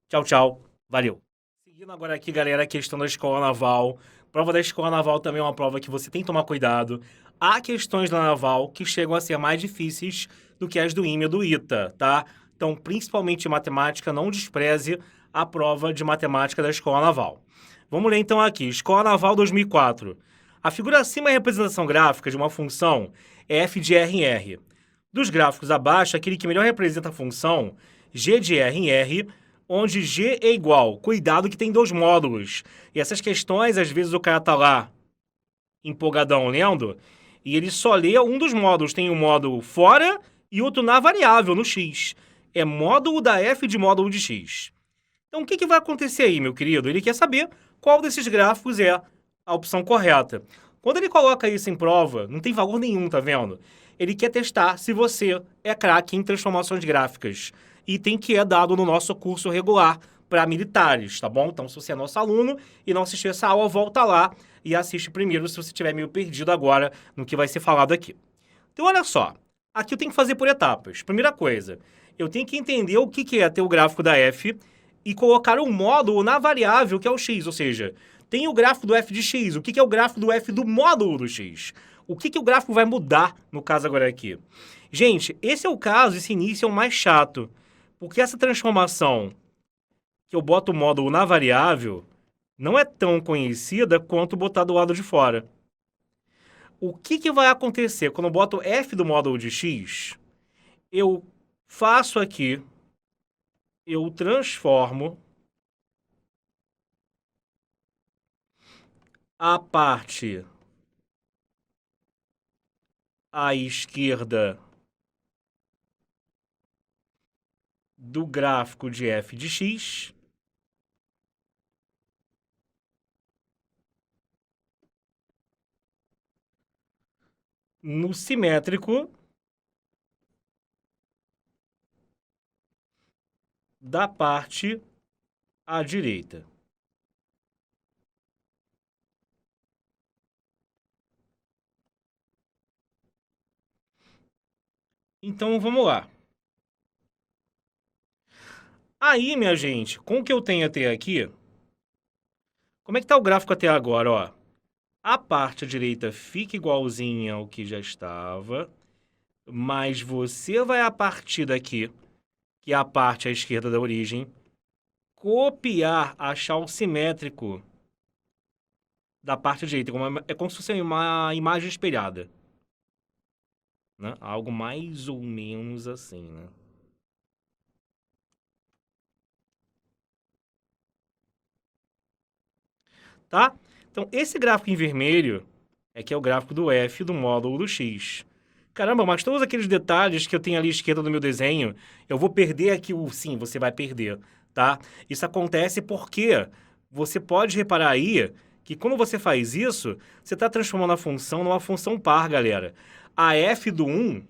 Tchau, tchau. Valeu. Seguindo agora aqui, galera, a questão da Escola Naval. Prova da Escola Naval também é uma prova que você tem que tomar cuidado. Há questões da Naval que chegam a ser mais difíceis do que as do IME ou do ITA, tá? Então, principalmente em matemática, não despreze a prova de matemática da Escola Naval. Vamos ler então aqui. Escola Naval 2004. A figura acima é a representação gráfica de uma função f de R em R. Dos gráficos abaixo, aquele que melhor representa a função g de R em R, onde g é igual. Cuidado que tem dois módulos. E essas questões, às vezes, o cara tá lá empolgadão lendo, e ele só lê um dos módulos. Tem um módulo fora e outro na variável, no x. É módulo da f de módulo de x. Então, o que vai acontecer aí, meu querido? Ele quer saber qual desses gráficos é a opção correta. Quando ele coloca isso em prova, não tem valor nenhum, tá vendo? Ele quer testar se você é craque em transformações gráficas. Item que é dado no nosso curso regular para militares, tá bom? Então, se você é nosso aluno e não assistiu essa aula, volta lá e assiste primeiro se você estiver meio perdido agora no que vai ser falado aqui. Então, olha só. Aqui eu tenho que fazer por etapas. Primeira coisa, eu tenho que entender o que é ter o gráfico da f e colocar um módulo na variável que é o x, ou seja, tem o gráfico do f de x. O que é o gráfico do f do módulo do x? O que o gráfico vai mudar, no caso agora aqui? Gente, esse é o caso, esse início é o mais chato. Porque essa transformação que eu boto o módulo na variável não é tão conhecida quanto botar do lado de fora. O que vai acontecer quando eu boto f do módulo de x? Eu faço aqui, eu transformo a parte à esquerda do gráfico de f de x no simétrico da parte à direita. Então, vamos lá. Aí, minha gente, com o que eu tenho até aqui, como é que tá o gráfico até agora, ó? A parte à direita fica igualzinha ao que já estava, mas você vai, a partir daqui, que é a parte à esquerda da origem, copiar, achar o simétrico da parte à direita. É como se fosse uma imagem espelhada, né? Algo mais ou menos assim, né? Tá? Então, esse gráfico em vermelho é que é o gráfico do f do módulo do x. Caramba, mas todos aqueles detalhes que eu tenho ali à esquerda do meu desenho, eu vou perder aqui o... Sim, você vai perder, tá? Isso acontece porque você pode reparar aí que quando você faz isso, você está transformando a função numa função par, galera. A f do 1,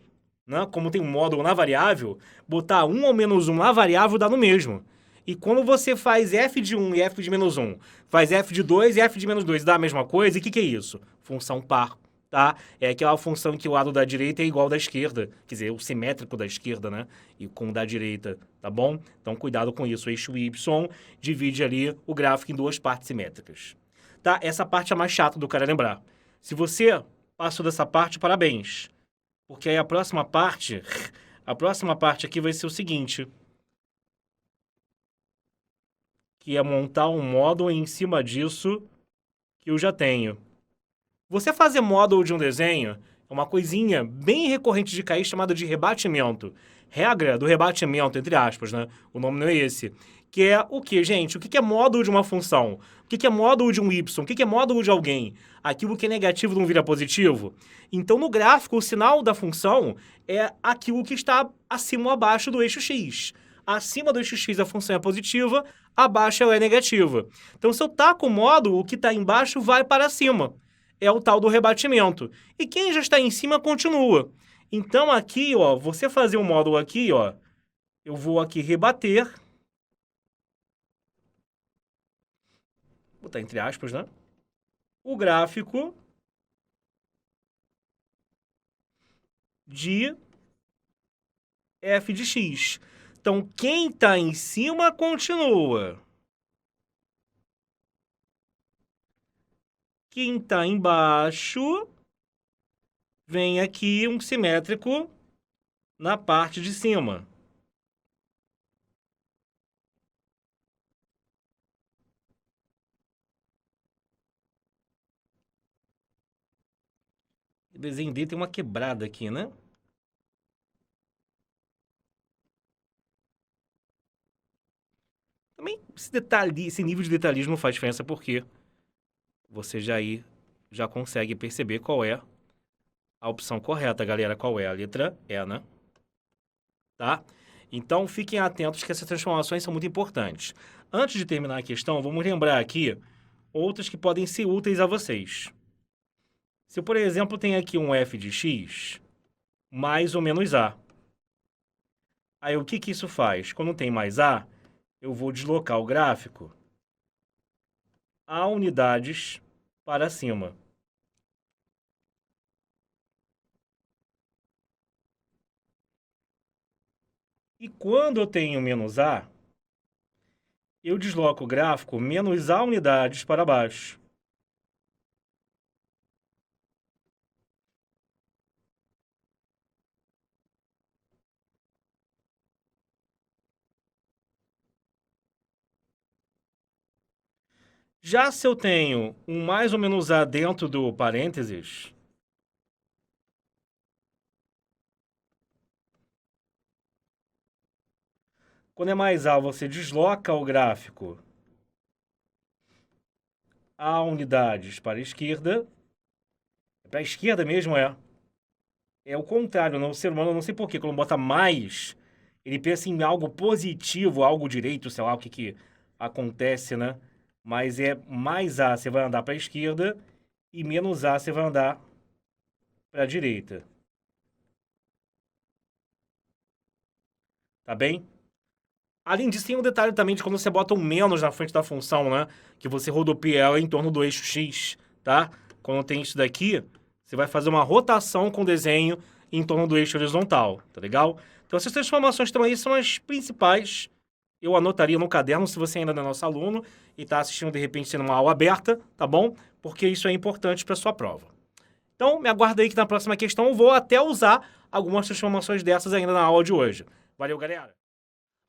né, como tem um módulo na variável, botar 1 ou menos 1 na variável dá no mesmo. E quando você faz f de 1 e f de menos 1, faz f de 2 e f de menos 2, dá a mesma coisa, e o que é isso? Função par, tá? É aquela função que o lado da direita é igual ao da esquerda, quer dizer, o simétrico da esquerda, né? E com o da direita, tá bom? Então cuidado com isso, o eixo y divide ali o gráfico em duas partes simétricas. Tá? Essa parte é mais chata do cara lembrar. Se você passou dessa parte, parabéns. Porque aí a próxima parte aqui vai ser o seguinte, que é montar um módulo em cima disso que eu já tenho. Você fazer módulo de um desenho é uma coisinha bem recorrente de cair chamada de rebatimento. Regra do rebatimento, entre aspas, né? O nome não é esse. Que é o que, gente? O que é módulo de uma função? O que é módulo de um y? O que é módulo de alguém? Aquilo que é negativo não vira positivo? Então, no gráfico, o sinal da função é aquilo que está acima ou abaixo do eixo x. Acima do eixo x a função é positiva, abaixo ela é negativa. Então, se eu taco o módulo, o que está embaixo vai para cima. É o tal do rebatimento. E quem já está em cima continua. Então, aqui, ó, você fazer um módulo aqui, ó, eu vou aqui rebater, vou botar entre aspas, né? O gráfico de f de x. Então, quem está em cima continua. Quem está embaixo vem aqui um simétrico na parte de cima. O desenho dele tem uma quebrada aqui, né? Também esse nível de detalhismo não faz diferença porque você já consegue perceber qual é a opção correta, galera. Qual é? A letra E, né? Tá? Então, fiquem atentos que essas transformações são muito importantes. Antes de terminar a questão, vamos lembrar aqui outras que podem ser úteis a vocês. Se eu, por exemplo, tenho aqui um f de x mais ou menos a. Aí, o que isso faz? Quando tem mais a, eu vou deslocar o gráfico a unidades para cima. E quando eu tenho menos a, eu desloco o gráfico menos a unidades para baixo. Já se eu tenho um mais ou menos a dentro do parênteses, quando é mais a, você desloca o gráfico A unidades para a esquerda. Para a esquerda mesmo é o contrário, né? O ser humano, não sei por quê, quando bota mais, ele pensa em algo positivo, algo direito, sei lá o que que acontece, né? Mas é mais A você vai andar para a esquerda e menos A você vai andar para a direita. Tá bem? Além disso, tem um detalhe também de quando você bota um menos na frente da função, né? Que você rodopiia ela em torno do eixo X, tá? Quando tem isso daqui, você vai fazer uma rotação com o desenho em torno do eixo horizontal, tá legal? Então essas transformações que estão aí são as principais. Eu anotaria no caderno se você ainda não é nosso aluno e está assistindo de repente numa aula aberta, tá bom? Porque isso é importante para sua prova. Então, me aguarda aí que na próxima questão eu vou até usar algumas transformações dessas ainda na aula de hoje. Valeu, galera!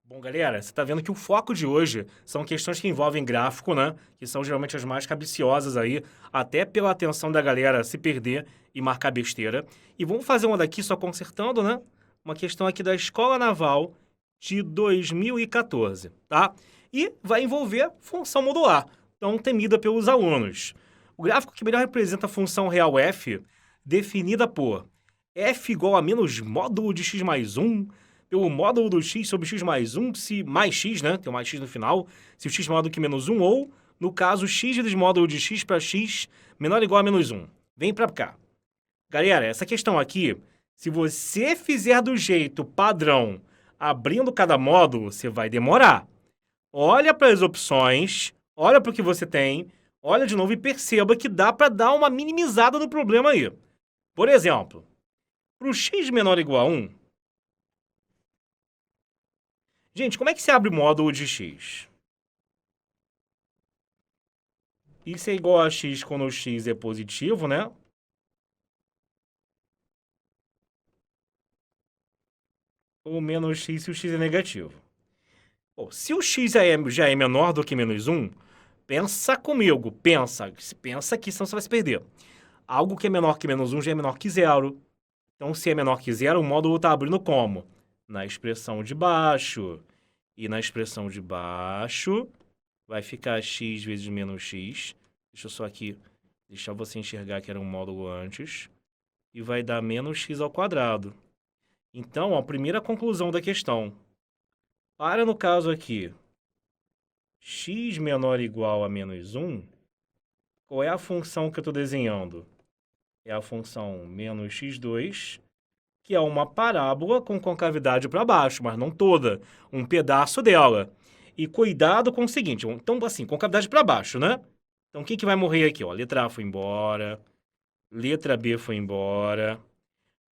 Bom, galera, você está vendo que o foco de hoje são questões que envolvem gráfico, né? Que são geralmente as mais capciosas aí, até pela atenção da galera se perder e marcar besteira. E vamos fazer uma daqui só consertando, né? Uma questão aqui da Escola Naval de 2014, tá? E vai envolver função modular, tão temida pelos alunos. O gráfico que melhor representa a função real f, definida por f igual a menos módulo de x mais 1, pelo módulo do x sobre x mais 1, se mais x, né? Tem o mais x no final, se o x maior do que menos 1, ou, no caso, x vezes módulo de x para x menor ou igual a menos 1. Vem para cá. Galera, essa questão aqui, se você fizer do jeito padrão, abrindo cada módulo, você vai demorar. Olha para as opções, olha para o que você tem, olha de novo e perceba que dá para dar uma minimizada no problema aí. Por exemplo, para o x menor ou igual a 1, gente, como é que se abre o módulo de x? Isso é igual a x quando o x é positivo, né? Ou menos x se o x é negativo. Bom, se o x já é menor do que menos 1, pensa comigo, pensa que senão você vai se perder. Algo que é menor que menos 1 já é menor que zero. Então, se é menor que zero, o módulo está abrindo como? Na expressão de baixo. E na expressão de baixo vai ficar x vezes menos x. Deixa eu só aqui deixar você enxergar que era um módulo antes. E vai dar menos x ao quadrado. Então, a primeira conclusão da questão. Para no caso aqui, x menor ou igual a menos 1, qual é a função que eu estou desenhando? É a função menos x2, que é uma parábola com concavidade para baixo, mas não toda, um pedaço dela. E cuidado com o seguinte, então assim, concavidade para baixo, né? Então quem que vai morrer aqui? Ó, letra A foi embora, letra B foi embora.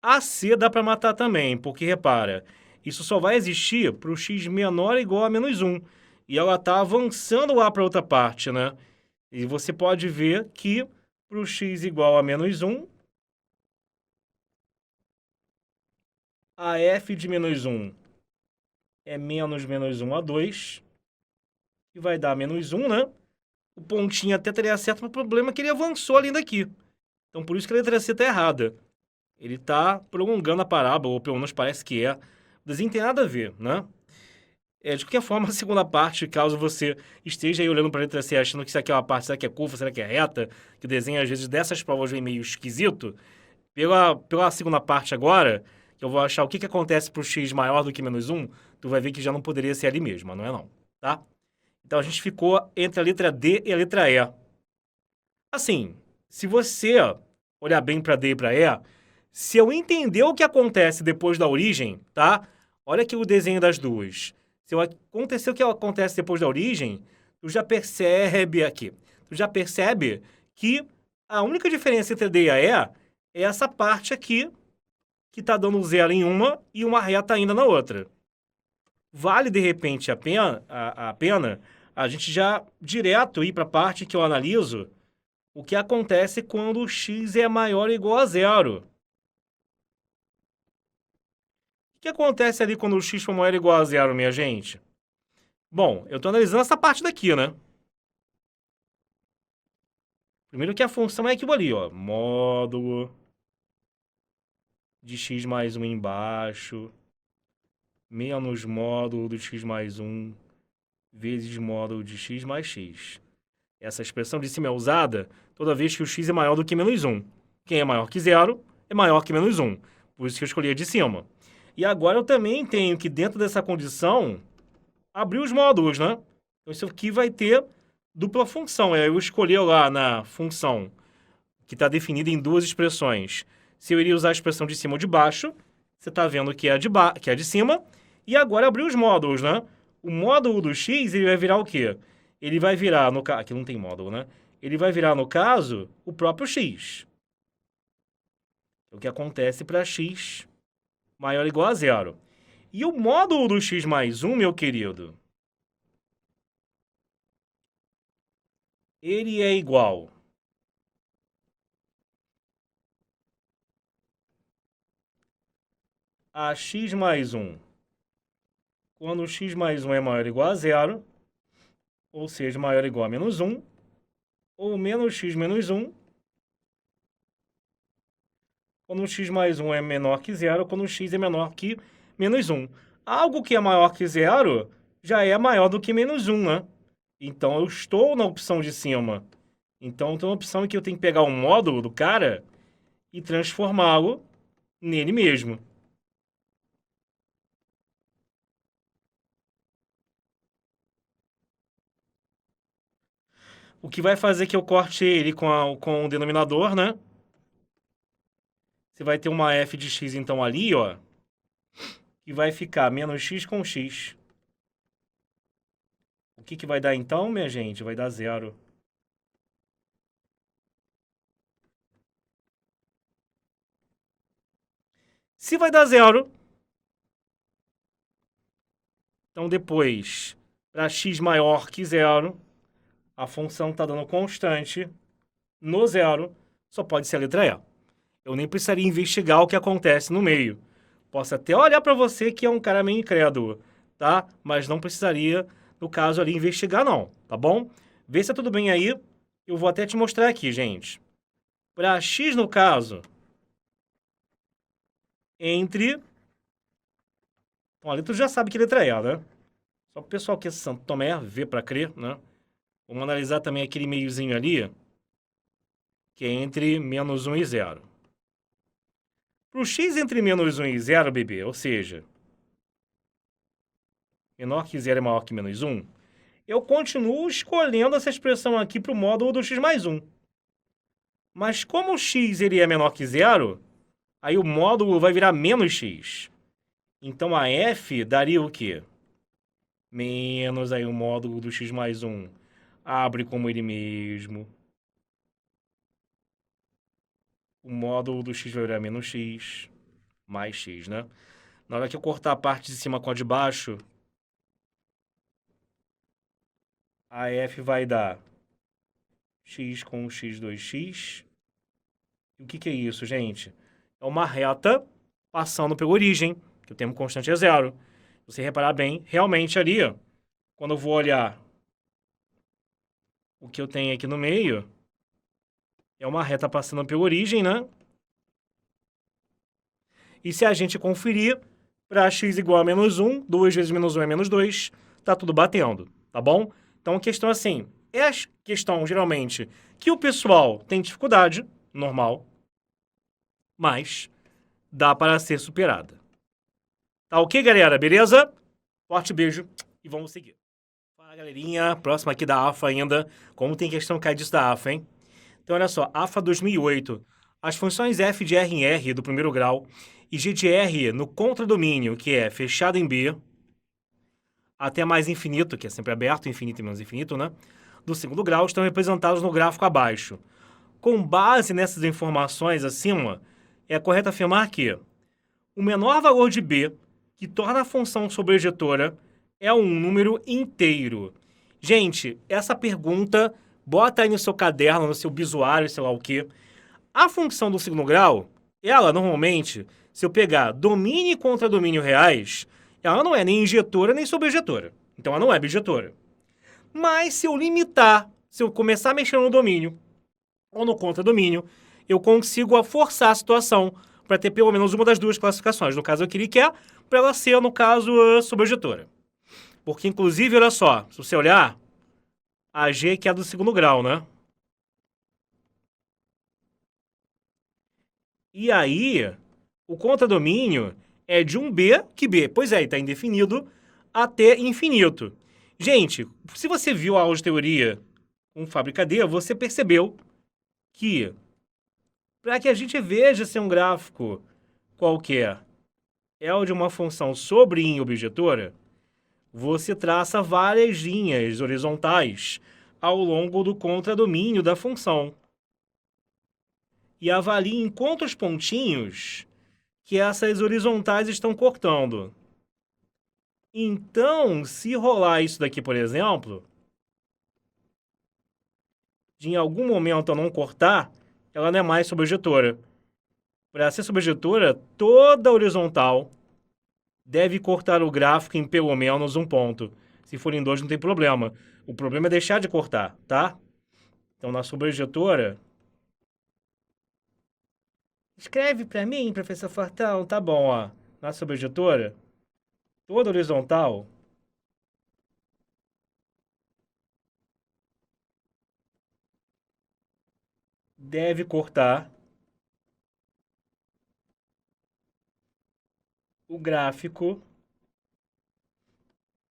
A C dá para matar também, porque repara, isso só vai existir para o x menor ou igual a menos 1. E ela está avançando lá para outra parte, né? E você pode ver que para o x igual a menos 1, a f de menos 1 é menos 1 a 2, que vai dar menos 1, né? O pontinho até teria certo, mas o problema é que ele avançou além daqui. Então, por isso que a letra C está errada. Ele está prolongando a parábola, ou pelo menos parece que é. O desenho tem nada a ver, né? De qualquer forma, a segunda parte, caso você esteja aí olhando para a letra C achando que isso aqui é uma parte, será que é curva, será que é reta, que o desenho às vezes dessas provas vem meio esquisito, pela segunda parte agora, que eu vou achar o que acontece para o x maior do que menos 1, tu vai ver que já não poderia ser ali mesmo, mas não é não, tá? Então a gente ficou entre a letra D e a letra E. Assim, se você olhar bem para D e para E, se eu entender o que acontece depois da origem, tá? Olha aqui o desenho das duas. Se acontecer o que acontece depois da origem, tu já percebe aqui. Tu já percebe que a única diferença entre a D e a E é essa parte aqui, que está dando zero em uma e uma reta ainda na outra. Vale, de repente, a pena a gente já direto ir para a parte que eu analiso o que acontece quando o x é maior ou igual a zero. O que acontece ali quando o x for maior ou igual a zero, minha gente? Bom, eu estou analisando essa parte daqui, né? Primeiro que a função é aquilo ali, ó. Módulo de x mais 1 embaixo, menos módulo de x mais 1, vezes módulo de x mais x. Essa expressão de cima é usada toda vez que o x é maior do que menos 1. Quem é maior que zero é maior que menos 1. Por isso que eu escolhi a de cima. E agora eu também tenho que, dentro dessa condição, abrir os módulos, né? Então isso aqui vai ter dupla função. Eu escolhi lá na função que está definida em duas expressões. Se eu iria usar a expressão de cima ou de baixo, você está vendo que é a de cima. E agora abrir os módulos, né? O módulo do x, ele vai virar o quê? Ele vai virar, no caso... Aqui não tem módulo, né? Ele vai virar, no caso, o próprio x. O que acontece para x maior ou igual a zero. E o módulo do x mais 1, meu querido, ele é igual a x mais 1 quando o x mais 1 é maior ou igual a zero, ou seja, maior ou igual a menos 1, ou menos x menos 1, quando o x mais 1 é menor que zero, quando o x é menor que menos 1. Algo que é maior que zero já é maior do que menos 1, né? Então, eu estou na opção de cima. Então, eu tenho a opção em que eu tenho que pegar o módulo do cara e transformá-lo nele mesmo. O que vai fazer que eu corte ele com o denominador, né? Você vai ter uma f de x, então, ali, ó. Que vai ficar menos x com x. O que vai dar, então, minha gente? Vai dar zero. Se vai dar zero, então depois, para x maior que zero, a função está dando constante no zero, só pode ser a letra E. Eu nem precisaria investigar o que acontece no meio. Posso até olhar para você que é um cara meio incrédulo, tá? Mas não precisaria, no caso ali, investigar não, tá bom? Vê se tá tudo bem aí. Eu vou até te mostrar aqui, gente. Para x, no caso, entre... Então, ali tu já sabe que letra é, né? Só pro pessoal que é Santo Tomé, vê para crer, né? Vamos analisar também aquele meiozinho ali, que é entre menos 1 e 0. Para o x entre menos 1 e 0, bebê, ou seja, menor que 0 é maior que menos 1, eu continuo escolhendo essa expressão aqui para o módulo do x mais 1. Mas como o x ele é menor que 0, aí o módulo vai virar menos x. Então a f daria o quê? Menos aí o módulo do x mais 1. Abre como ele mesmo. O módulo do x vai virar menos x, mais x, né? Na hora que eu cortar a parte de cima com a de baixo, a f vai dar x com x2x. E o que é isso, gente? É uma reta passando pela origem, que o termo constante é zero. Se você reparar bem, realmente ali, ó, quando eu vou olhar o que eu tenho aqui no meio, é uma reta passando pela origem, né? E se a gente conferir, para x igual a menos 1, 2 vezes menos 1 é menos 2, tá tudo batendo, tá bom? Então, a questão assim, é a questão, geralmente, que o pessoal tem dificuldade, normal, mas dá para ser superada. Tá ok, galera? Beleza? Forte beijo e vamos seguir. Fala, galerinha. Próxima aqui da AFA ainda. Como tem questão que disso da AFA, hein? Então, olha só. AFA 2008. As funções f de R em R do primeiro grau e g de R no contradomínio, que é fechado em B, até mais infinito, que é sempre aberto, infinito e menos infinito, né? Do segundo grau, estão representados no gráfico abaixo. Com base nessas informações acima, é correto afirmar que o menor valor de B, que torna a função sobrejetora, é um número inteiro. Gente, essa pergunta, bota aí no seu caderno, no seu bisuário, sei lá o quê. A função do segundo grau, ela, normalmente, se eu pegar domínio e contradomínio reais, ela não é nem injetora nem sobrejetora. Então, ela não é bijetora. Mas, se eu limitar, se eu começar a mexer no domínio ou no contradomínio, eu consigo forçar a situação para ter pelo menos uma das duas classificações. No caso, eu queria que é para ela ser, no caso, sobrejetora. Porque, inclusive, olha só, se você olhar, A G que é do segundo grau, né? E aí, o contradomínio é de um B, que B, pois é, está indefinido, até infinito. Gente, se você viu a aula de teoria com fábrica D, você percebeu que, para que a gente veja se um gráfico qualquer é o de uma função sobre em objetora, você traça várias linhas horizontais ao longo do contradomínio da função. E avalie em quantos pontinhos que essas horizontais estão cortando. Então, se rolar isso daqui, por exemplo, de em algum momento eu não cortar, ela não é mais sobrejetora. Para ser sobrejetora, toda horizontal deve cortar o gráfico em pelo menos um ponto. Se for em dois, não tem problema. O problema é deixar de cortar, tá? Então, na sobrejetora... Escreve para mim, professor Fortão. Tá bom, ó. Na sobrejetora, toda horizontal deve cortar o gráfico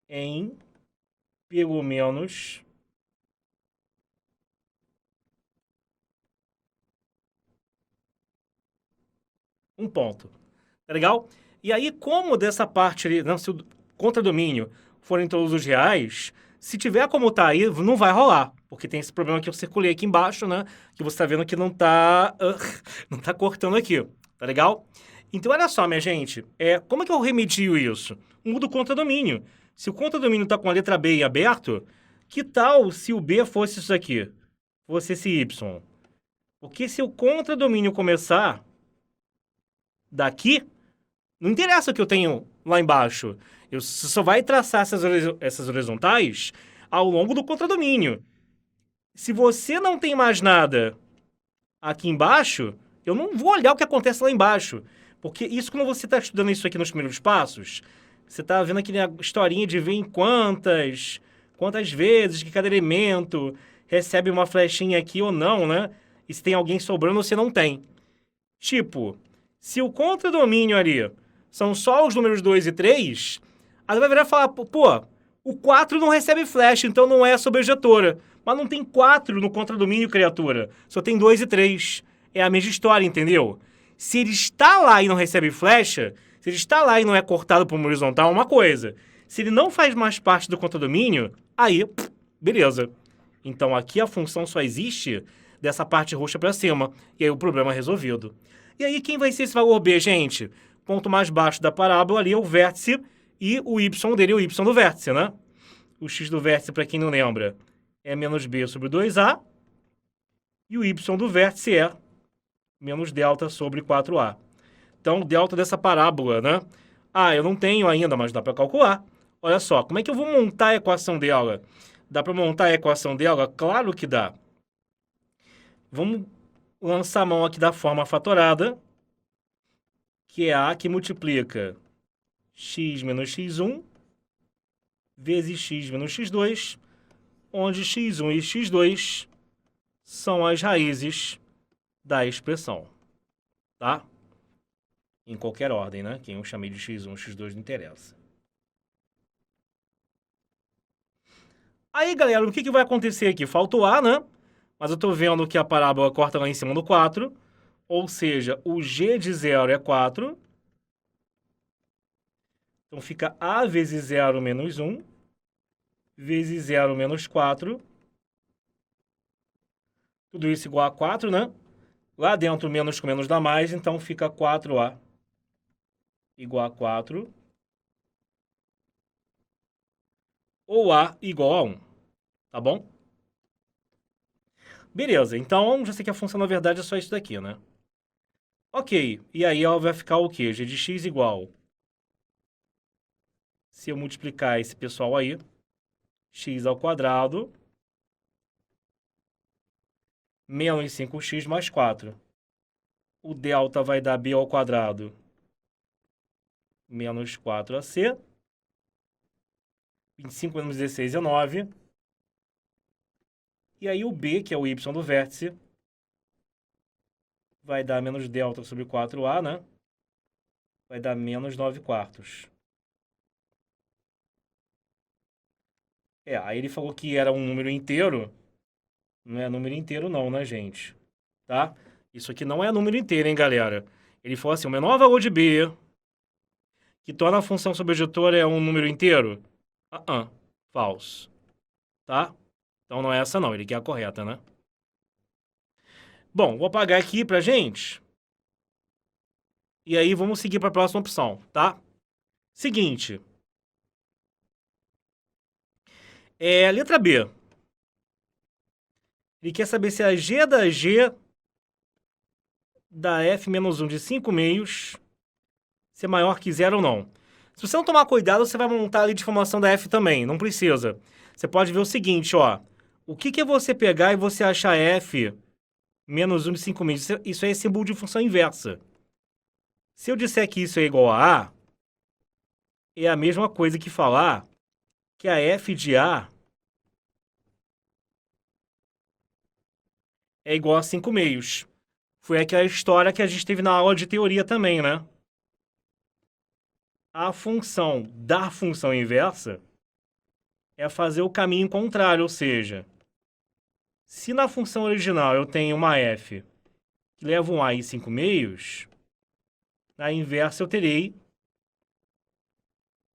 em pelo menos um ponto. Tá legal? E aí, como dessa parte ali, não, se o contradomínio forem todos os reais, se tiver como tá aí, não vai rolar. Porque tem esse problema que eu circulei aqui embaixo, né? Que você tá vendo que não tá, não tá cortando aqui. Tá legal? Então, olha só, minha gente. Como é que eu remedio isso? Mudo o contradomínio. Se o contradomínio tá com a letra B em aberto, que tal se o B fosse isso aqui? Fosse esse Y? Porque se o contradomínio começar daqui, não interessa o que eu tenho lá embaixo. Você só vai traçar essas horizontais ao longo do contradomínio. Se você não tem mais nada aqui embaixo, eu não vou olhar o que acontece lá embaixo. Porque isso, quando você está estudando isso aqui nos primeiros passos, você está vendo aqui a historinha de ver em quantas vezes que cada elemento recebe uma flechinha aqui ou não, né? E se tem alguém sobrando ou se não tem. Tipo, se o contradomínio ali são só os números 2 e 3, aí vai virar e falar, pô, o 4 não recebe flash, então não é sobrejetora. Mas não tem 4 no contradomínio, criatura. Só tem 2 e 3. É a mesma história, entendeu? Se ele está lá e não recebe flecha, se ele está lá e não é cortado por uma horizontal, é uma coisa. Se ele não faz mais parte do contradomínio, aí, beleza. Então aqui a função só existe dessa parte roxa para cima. E aí o problema é resolvido. E aí quem vai ser esse valor B, gente? Ponto mais baixo da parábola ali é o vértice e o y dele é o y do vértice, né? O x do vértice, para quem não lembra, é menos b sobre 2a. E o y do vértice é menos delta sobre 4a. Então, delta dessa parábola, né? Ah, eu não tenho ainda, mas dá para calcular. Olha só, como é que eu vou montar a equação dela? Dá para montar a equação dela? Claro que dá. Vamos lançar a mão aqui da forma fatorada, que é a que multiplica x menos x1 vezes x menos x2, onde x1 e x2 são as raízes da expressão, tá? Em qualquer ordem, né? Quem eu chamei de x1, x2 não interessa. Aí, galera, o que vai acontecer aqui? Falta o a, né? Mas eu tô vendo que a parábola corta lá em cima do 4, ou seja, o g de 0 é 4. Então fica a vezes 0 menos 1, vezes 0 menos 4. Tudo isso igual a 4, né? Lá dentro, menos com menos dá mais, então fica 4a igual a 4. Ou a igual a 1, tá bom? Beleza, então já sei que a função na verdade é só isso daqui, né? Ok, e aí ela vai ficar o quê? G de x igual, se eu multiplicar esse pessoal aí, x ao quadrado, menos 5x mais 4. O delta vai dar b ao quadrado menos 4ac. 25 menos 16 é 9. E aí o B, que é o y do vértice, vai dar menos delta sobre 4A, né? Vai dar menos 9 quartos. Aí ele falou que era um número inteiro. Não é número inteiro não, né, gente? Tá? Isso aqui não é número inteiro, hein, galera? Ele falou assim, o menor valor de B, que torna a função subjetora é um número inteiro? Falso. Tá? Então não é essa não, ele quer a correta, né? Bom, vou apagar aqui pra gente. E aí vamos seguir para a próxima opção, tá? Seguinte. Letra B. Ele quer saber se a G da G da F menos 1 de 5 meios se é maior que zero ou não. Se você não tomar cuidado, você vai montar ali de formação da F também, não precisa. Você pode ver o seguinte, ó. O que é você pegar e você achar F menos 1 de 5 meios? Isso aí é símbolo de função inversa. Se eu disser que isso é igual a A, é a mesma coisa que falar que a F de A é igual a 5 meios. Foi aquela história que a gente teve na aula de teoria também, né? A função da função inversa é fazer o caminho contrário, ou seja, se na função original eu tenho uma f que leva um a em 5 meios, na inversa eu terei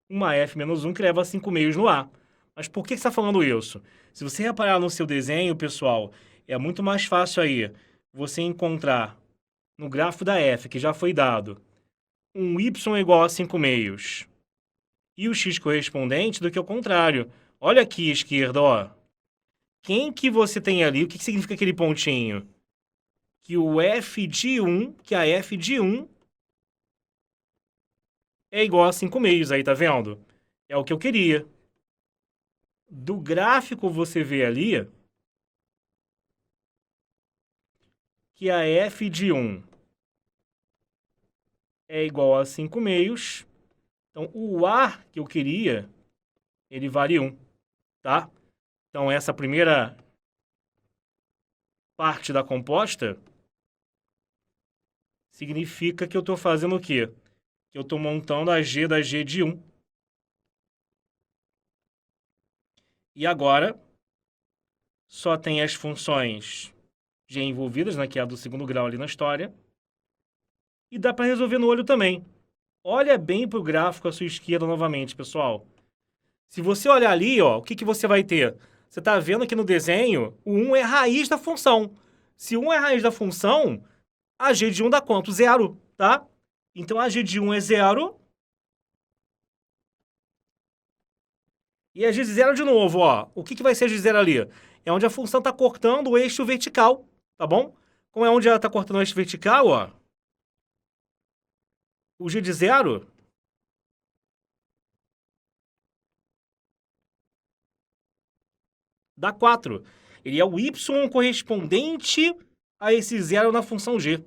uma f menos 1 que leva 5 meios no a. Mas por que você está falando isso? Se você reparar no seu desenho, pessoal, é muito mais fácil aí você encontrar no grafo da f, que já foi dado, um y igual a 5 meios e o x correspondente do que o contrário. Olha aqui à esquerda, ó. Quem que você tem ali? O que significa aquele pontinho? Que o f de 1, que a f de 1 é igual a 5 meios, aí tá vendo? É o que eu queria. Do gráfico você vê ali que a f de 1 é igual a 5 meios. Então, o a que eu queria, ele vale 1, tá? Então, essa primeira parte da composta significa que eu estou fazendo o quê? Que eu estou montando a g da g de 1. E agora, só tem as funções g envolvidas, né, que é a do segundo grau ali na história. E dá para resolver no olho também. Olha bem para o gráfico à sua esquerda novamente, pessoal. Se você olhar ali, ó, o que você vai ter? Você está vendo que no desenho, o 1 é raiz da função. Se 1 é raiz da função, a g de 1 dá quanto? Zero, tá? Então, a g de 1 é zero. E a g de zero de novo, ó. O que vai ser a g de zero ali? É onde a função está cortando o eixo vertical, tá bom? Como é onde ela está cortando o eixo vertical, ó. O g de zero dá 4. Ele é o y correspondente a esse zero na função g.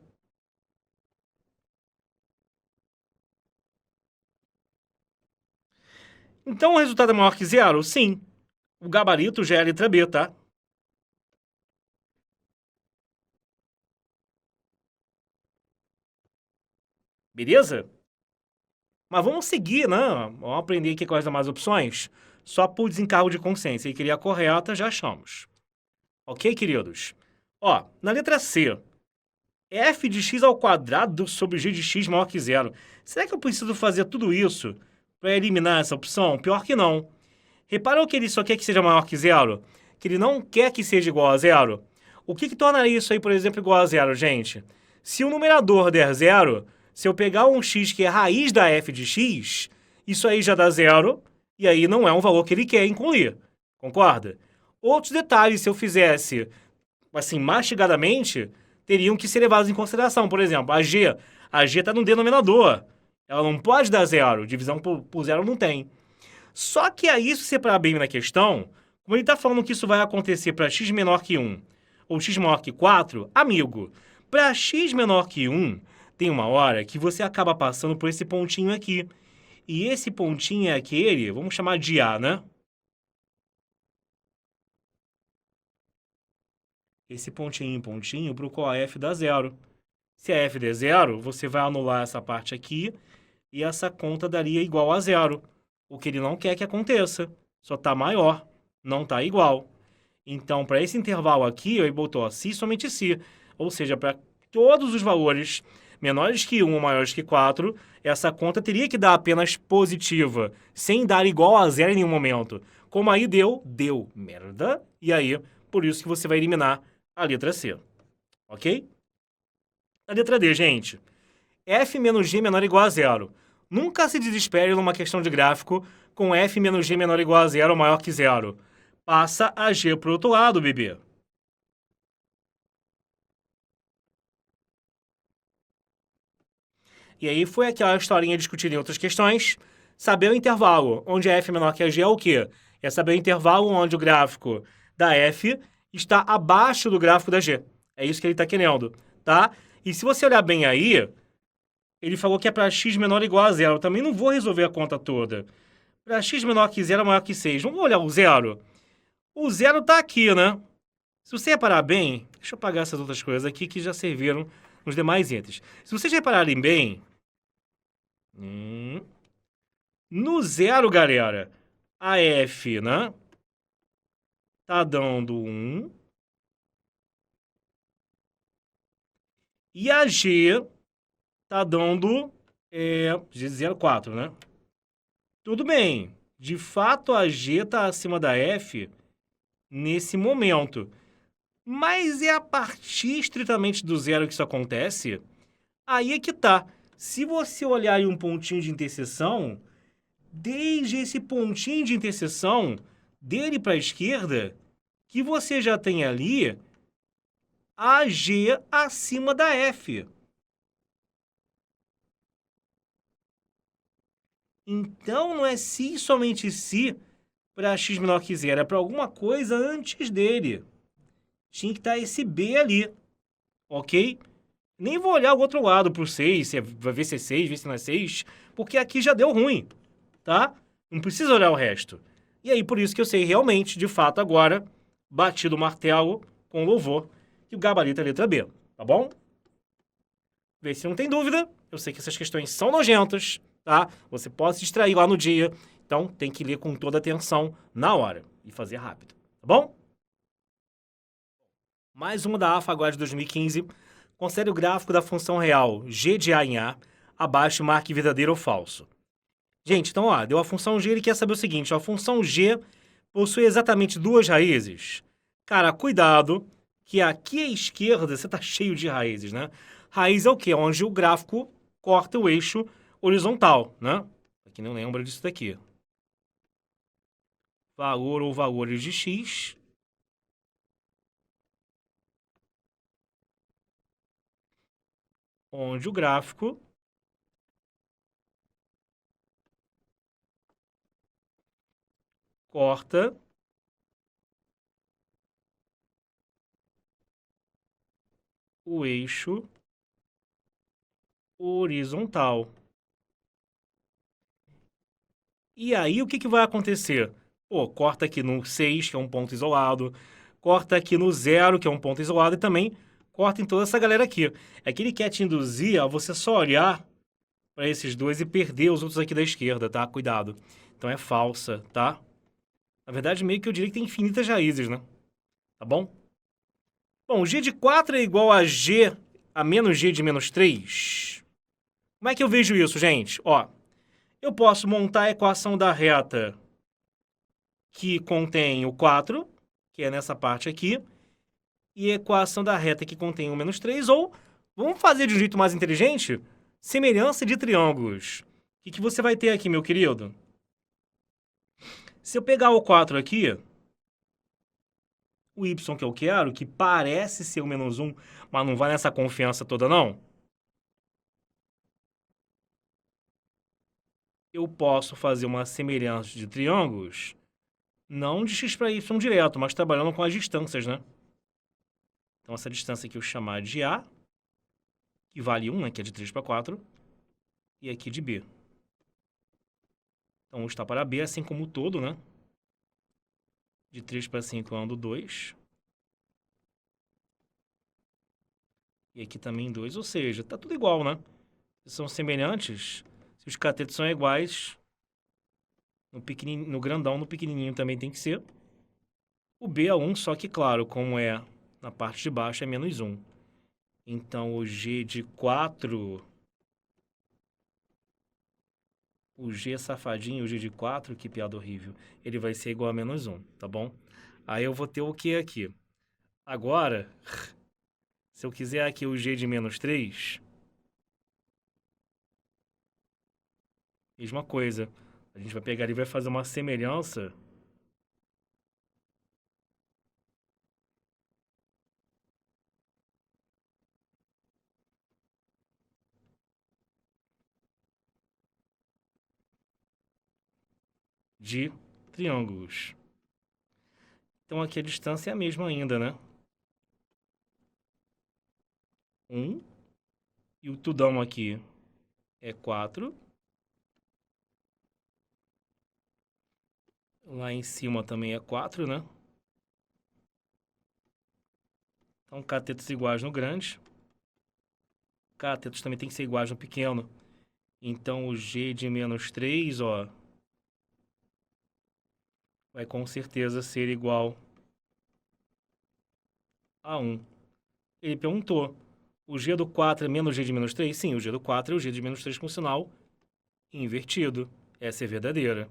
Então o resultado é maior que zero? Sim. O gabarito já é a letra B, tá? Beleza? Mas vamos seguir, né? Vamos aprender aqui quais mais opções. Só por desencargo de consciência. E queria a correta, já achamos. Ok, queridos? Ó, na letra C, f de x ao quadrado sobre g de x maior que zero. Será que eu preciso fazer tudo isso para eliminar essa opção? Pior que não. Reparou que ele só quer que seja maior que zero? Que ele não quer que seja igual a zero? O que tornaria isso aí, por exemplo, igual a zero, gente? Se o numerador der zero, se eu pegar um x que é raiz da f de x, isso aí já dá zero, e aí não é um valor que ele quer incluir. Concorda? Outros detalhes, se eu fizesse assim, mastigadamente, teriam que ser levados em consideração. Por exemplo, a g está no denominador. Ela não pode dar zero. Divisão por zero não tem. Só que aí, se separar bem na questão, como ele está falando que isso vai acontecer para x menor que 1 ou x maior que 4, amigo, para x menor que 1, tem uma hora que você acaba passando por esse pontinho aqui. E esse pontinho é aquele, vamos chamar de A, né? esse pontinho em pontinho para o qual a f dá zero. Se a f der zero, você vai anular essa parte aqui e essa conta daria igual a zero. O que ele não quer que aconteça. Só está maior, não está igual. Então, para esse intervalo aqui, ele botou se somente se. Ou seja, para todos os valores menores que 1 ou maiores que 4, essa conta teria que dar apenas positiva, sem dar igual a zero em nenhum momento. Como aí deu merda. E aí, por isso que você vai eliminar a letra C. Ok? A letra D, gente. F menos G menor ou igual a zero. Nunca se desespere numa questão de gráfico com F menos G menor ou igual a zero ou maior que zero. Passa a G pro outro lado, bebê. E aí foi aquela historinha discutida em outras questões. Saber o intervalo onde F menor que a G é o quê? É saber o intervalo onde o gráfico da F está abaixo do gráfico da G. É isso que ele está querendo, tá? E se você olhar bem aí, ele falou que é para x menor ou igual a zero. Eu também não vou resolver a conta toda. Para x menor que zero, maior que 6. Vamos olhar o zero? O zero está aqui, né? Se você reparar bem, deixa eu apagar essas outras coisas aqui que já serviram nos demais itens. Se vocês repararem bem, no zero, galera, a F, né? Tá dando 1. E a G tá dando 0,4, né? Tudo bem. De fato, a G tá acima da F nesse momento. Mas é a partir estritamente do zero que isso acontece? Aí é que tá. Se você olhar em um pontinho de interseção, desde esse pontinho de interseção, dele para a esquerda, que você já tem ali a G acima da F. Então, não é se somente se para x menor que zero, é para alguma coisa antes dele. Tinha que estar esse B ali, ok? Nem vou olhar o outro lado pro 6, vai ver se é 6, ver se não é 6, porque aqui já deu ruim, tá? Não precisa olhar o resto. E aí, por isso que eu sei realmente, de fato, agora, batido o martelo com louvor, que o gabarito é a letra B, tá bom? Vê se não tem dúvida. Eu sei que essas questões são nojentas, tá? Você pode se distrair lá no dia, então tem que ler com toda atenção na hora e fazer rápido, tá bom? Mais uma da AFA agora de 2015. Considere o gráfico da função real g de a em a, abaixo e marque verdadeiro ou falso. Gente, então, ó, deu a função g, ele quer saber o seguinte, ó, a função g possui exatamente duas raízes? Cara, cuidado, que aqui à esquerda você tá cheio de raízes, né? Raiz é o quê? Onde o gráfico corta o eixo horizontal, né? Aqui não lembra disso daqui. Valor ou valores de x onde o gráfico corta o eixo horizontal. E aí, o que, que vai acontecer? Pô, corta aqui no 6, que é um ponto isolado, corta aqui no 0, que é um ponto isolado, e também corta em toda essa galera aqui. É que ele quer te induzir a você só olhar para esses dois e perder os outros aqui da esquerda, tá? Cuidado. Então é falsa, tá? Na verdade, meio que eu diria que tem infinitas raízes, né? Tá bom? Bom, g de 4 é igual a g a menos g de menos 3. Como é que eu vejo isso, gente? Ó, eu posso montar a equação da reta que contém o 4, que é nessa parte aqui, e a equação da reta que contém o menos 3, ou, vamos fazer de um jeito mais inteligente, semelhança de triângulos. O que você vai ter aqui, meu querido? Se eu pegar o 4 aqui, o y que eu quero, que parece ser o menos 1, mas não vai nessa confiança toda, não. Eu posso fazer uma semelhança de triângulos, não de x para y direto, mas trabalhando com as distâncias, né? Então, essa distância aqui eu chamar de A, que vale 1, né, que é de 3 para 4, e aqui de B. Então, 1 está para B, assim como o todo, né? De 3 para 5 eu ando 2. E aqui também 2, ou seja, tá tudo igual, né? Se são semelhantes, se os catetos são iguais, no grandão, no pequenininho também tem que ser. O B é 1, só que, claro, como é na parte de baixo, é menos 1. Então, o G de 4... O G safadinho, o G de 4, que piada horrível, ele vai ser igual a menos 1, tá bom? Aí eu vou ter o que aqui? Agora, se eu quiser aqui o G de menos 3, mesma coisa. A gente vai pegar e vai fazer uma semelhança de triângulos. Então aqui a distância é a mesma ainda, né? 1. E o tudão aqui é 4. Lá em cima também é 4, né? Então catetos iguais no grande. Catetos também tem que ser iguais no pequeno. Então o G de menos 3, ó, vai com certeza ser igual a 1. Ele perguntou, o G do 4 é menos o G de menos 3? Sim, o G do 4 é o G de menos 3 com sinal invertido. Essa é verdadeira.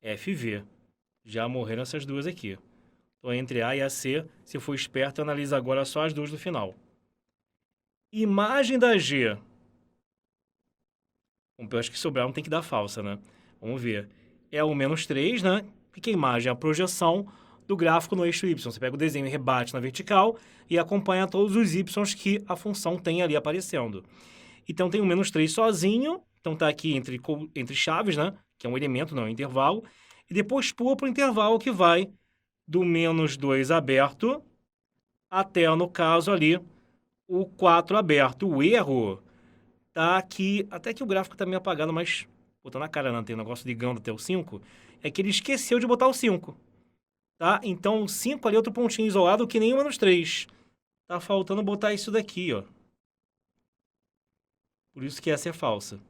FV. Já morreram essas duas aqui. Então, entre A e a C, se for esperto, analisa agora só as duas do final. Imagem da G. Bom, eu acho que sobrar não tem que dar falsa, né? Vamos ver. É o menos 3, né? Porque a imagem é a projeção do gráfico no eixo Y. Você pega o desenho e rebate na vertical e acompanha todos os Y que a função tem ali aparecendo. Então, tem o menos 3 sozinho. Então, tá aqui entre chaves, né? Que é um elemento, não é um intervalo. E depois pula para o intervalo que vai do menos 2 aberto até, no caso ali, o 4 aberto. O erro tá aqui, até que o gráfico tá meio apagado, mas botando a cara, né? Tem um negócio ligando até o 5, é que ele esqueceu de botar o 5, tá? Então, o 5 ali é outro pontinho isolado que nem o menos 3. Tá faltando botar isso daqui, ó. Por isso que essa é falsa,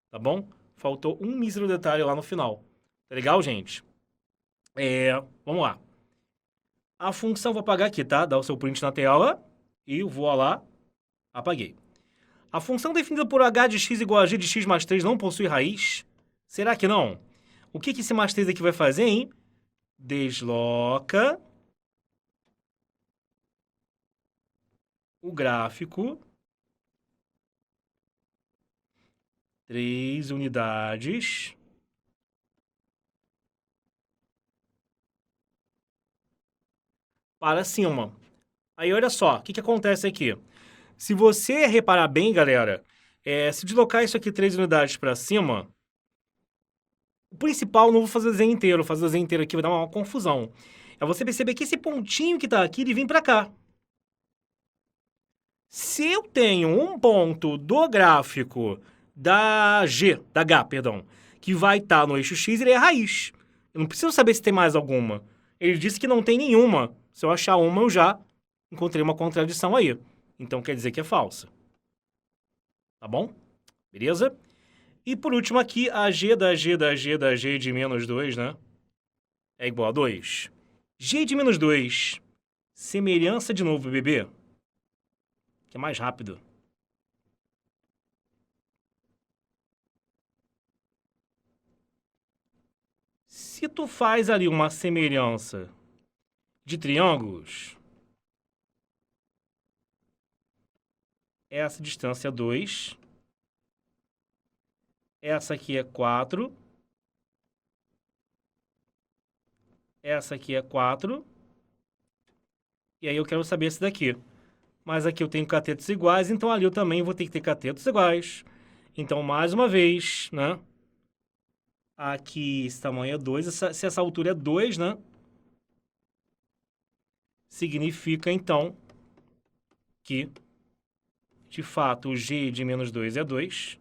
tá bom? Faltou um mísero detalhe lá no final. Tá legal, gente? Vamos lá. A função, vou apagar aqui, tá? Dá o seu print na tela e vou lá, apaguei. A função definida por h de x igual a g de x mais 3 não possui raiz? Será que não? O que esse mais 3 aqui vai fazer, hein? Desloca o gráfico 3 unidades para cima. Aí, olha só, o que acontece aqui? Se você reparar bem, galera, se deslocar isso aqui 3 unidades para cima, o principal, não vou fazer o desenho inteiro, fazer o desenho inteiro aqui vai dar uma confusão. É você perceber que esse pontinho que tá aqui, ele vem para cá. Se eu tenho um ponto do gráfico da H, perdão, que vai estar no eixo X, ele é a raiz. Eu não preciso saber se tem mais alguma. Ele disse que não tem nenhuma. Se eu achar uma, eu já encontrei uma contradição aí. Então quer dizer que é falsa. Tá bom? Beleza? E por último aqui, a G da G da G da G de menos 2, né? É igual a 2. G de menos 2. Semelhança de novo, bebê. Que é mais rápido. Se tu faz ali uma semelhança de triângulos, essa distância é 2, essa aqui é 4, essa aqui é 4, e aí eu quero saber esse daqui. Mas aqui eu tenho catetos iguais, então ali eu também vou ter que ter catetos iguais. Então, mais uma vez, né? Aqui esse tamanho é 2, se essa altura é 2, né? Significa, então, que, de fato, o G de menos 2 é 2.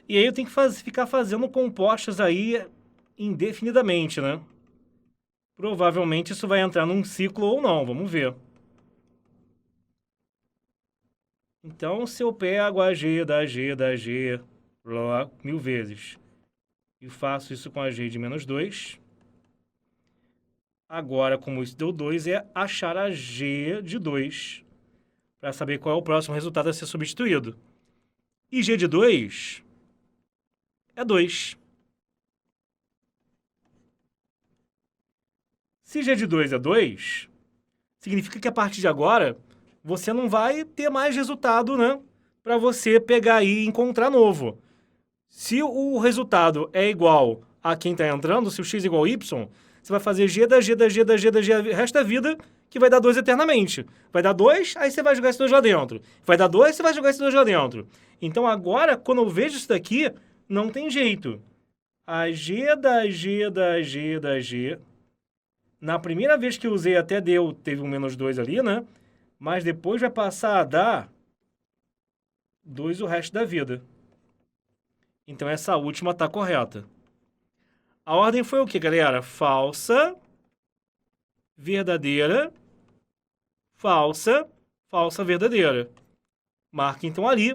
E aí eu tenho que ficar fazendo compostas aí indefinidamente, né? Provavelmente isso vai entrar num ciclo ou não, vamos ver. Então, se eu pego a G da G da G, lá, 1000 vezes, e faço isso com a G de menos 2, agora, como isso deu 2, é achar a G de 2, para saber qual é o próximo resultado a ser substituído. E G de 2 é 2. Se G de 2 é 2, significa que a partir de agora, você não vai ter mais resultado, né? Para você pegar aí e encontrar novo. Se o resultado é igual a quem está entrando, se o x é igual a y, você vai fazer g da g da g da g da g o resto da vida, que vai dar 2 eternamente. Vai dar 2, aí você vai jogar esse 2 lá dentro. Vai dar 2, você vai jogar esse 2 lá dentro. Então agora, quando eu vejo isso daqui, não tem jeito. A g da g da g da g... Na primeira vez que eu usei até teve um menos 2 ali, né? Mas depois vai passar a dar 2 o resto da vida. Então essa última está correta. A ordem foi o que, galera? Falsa, verdadeira, falsa, falsa, verdadeira. Marca então ali,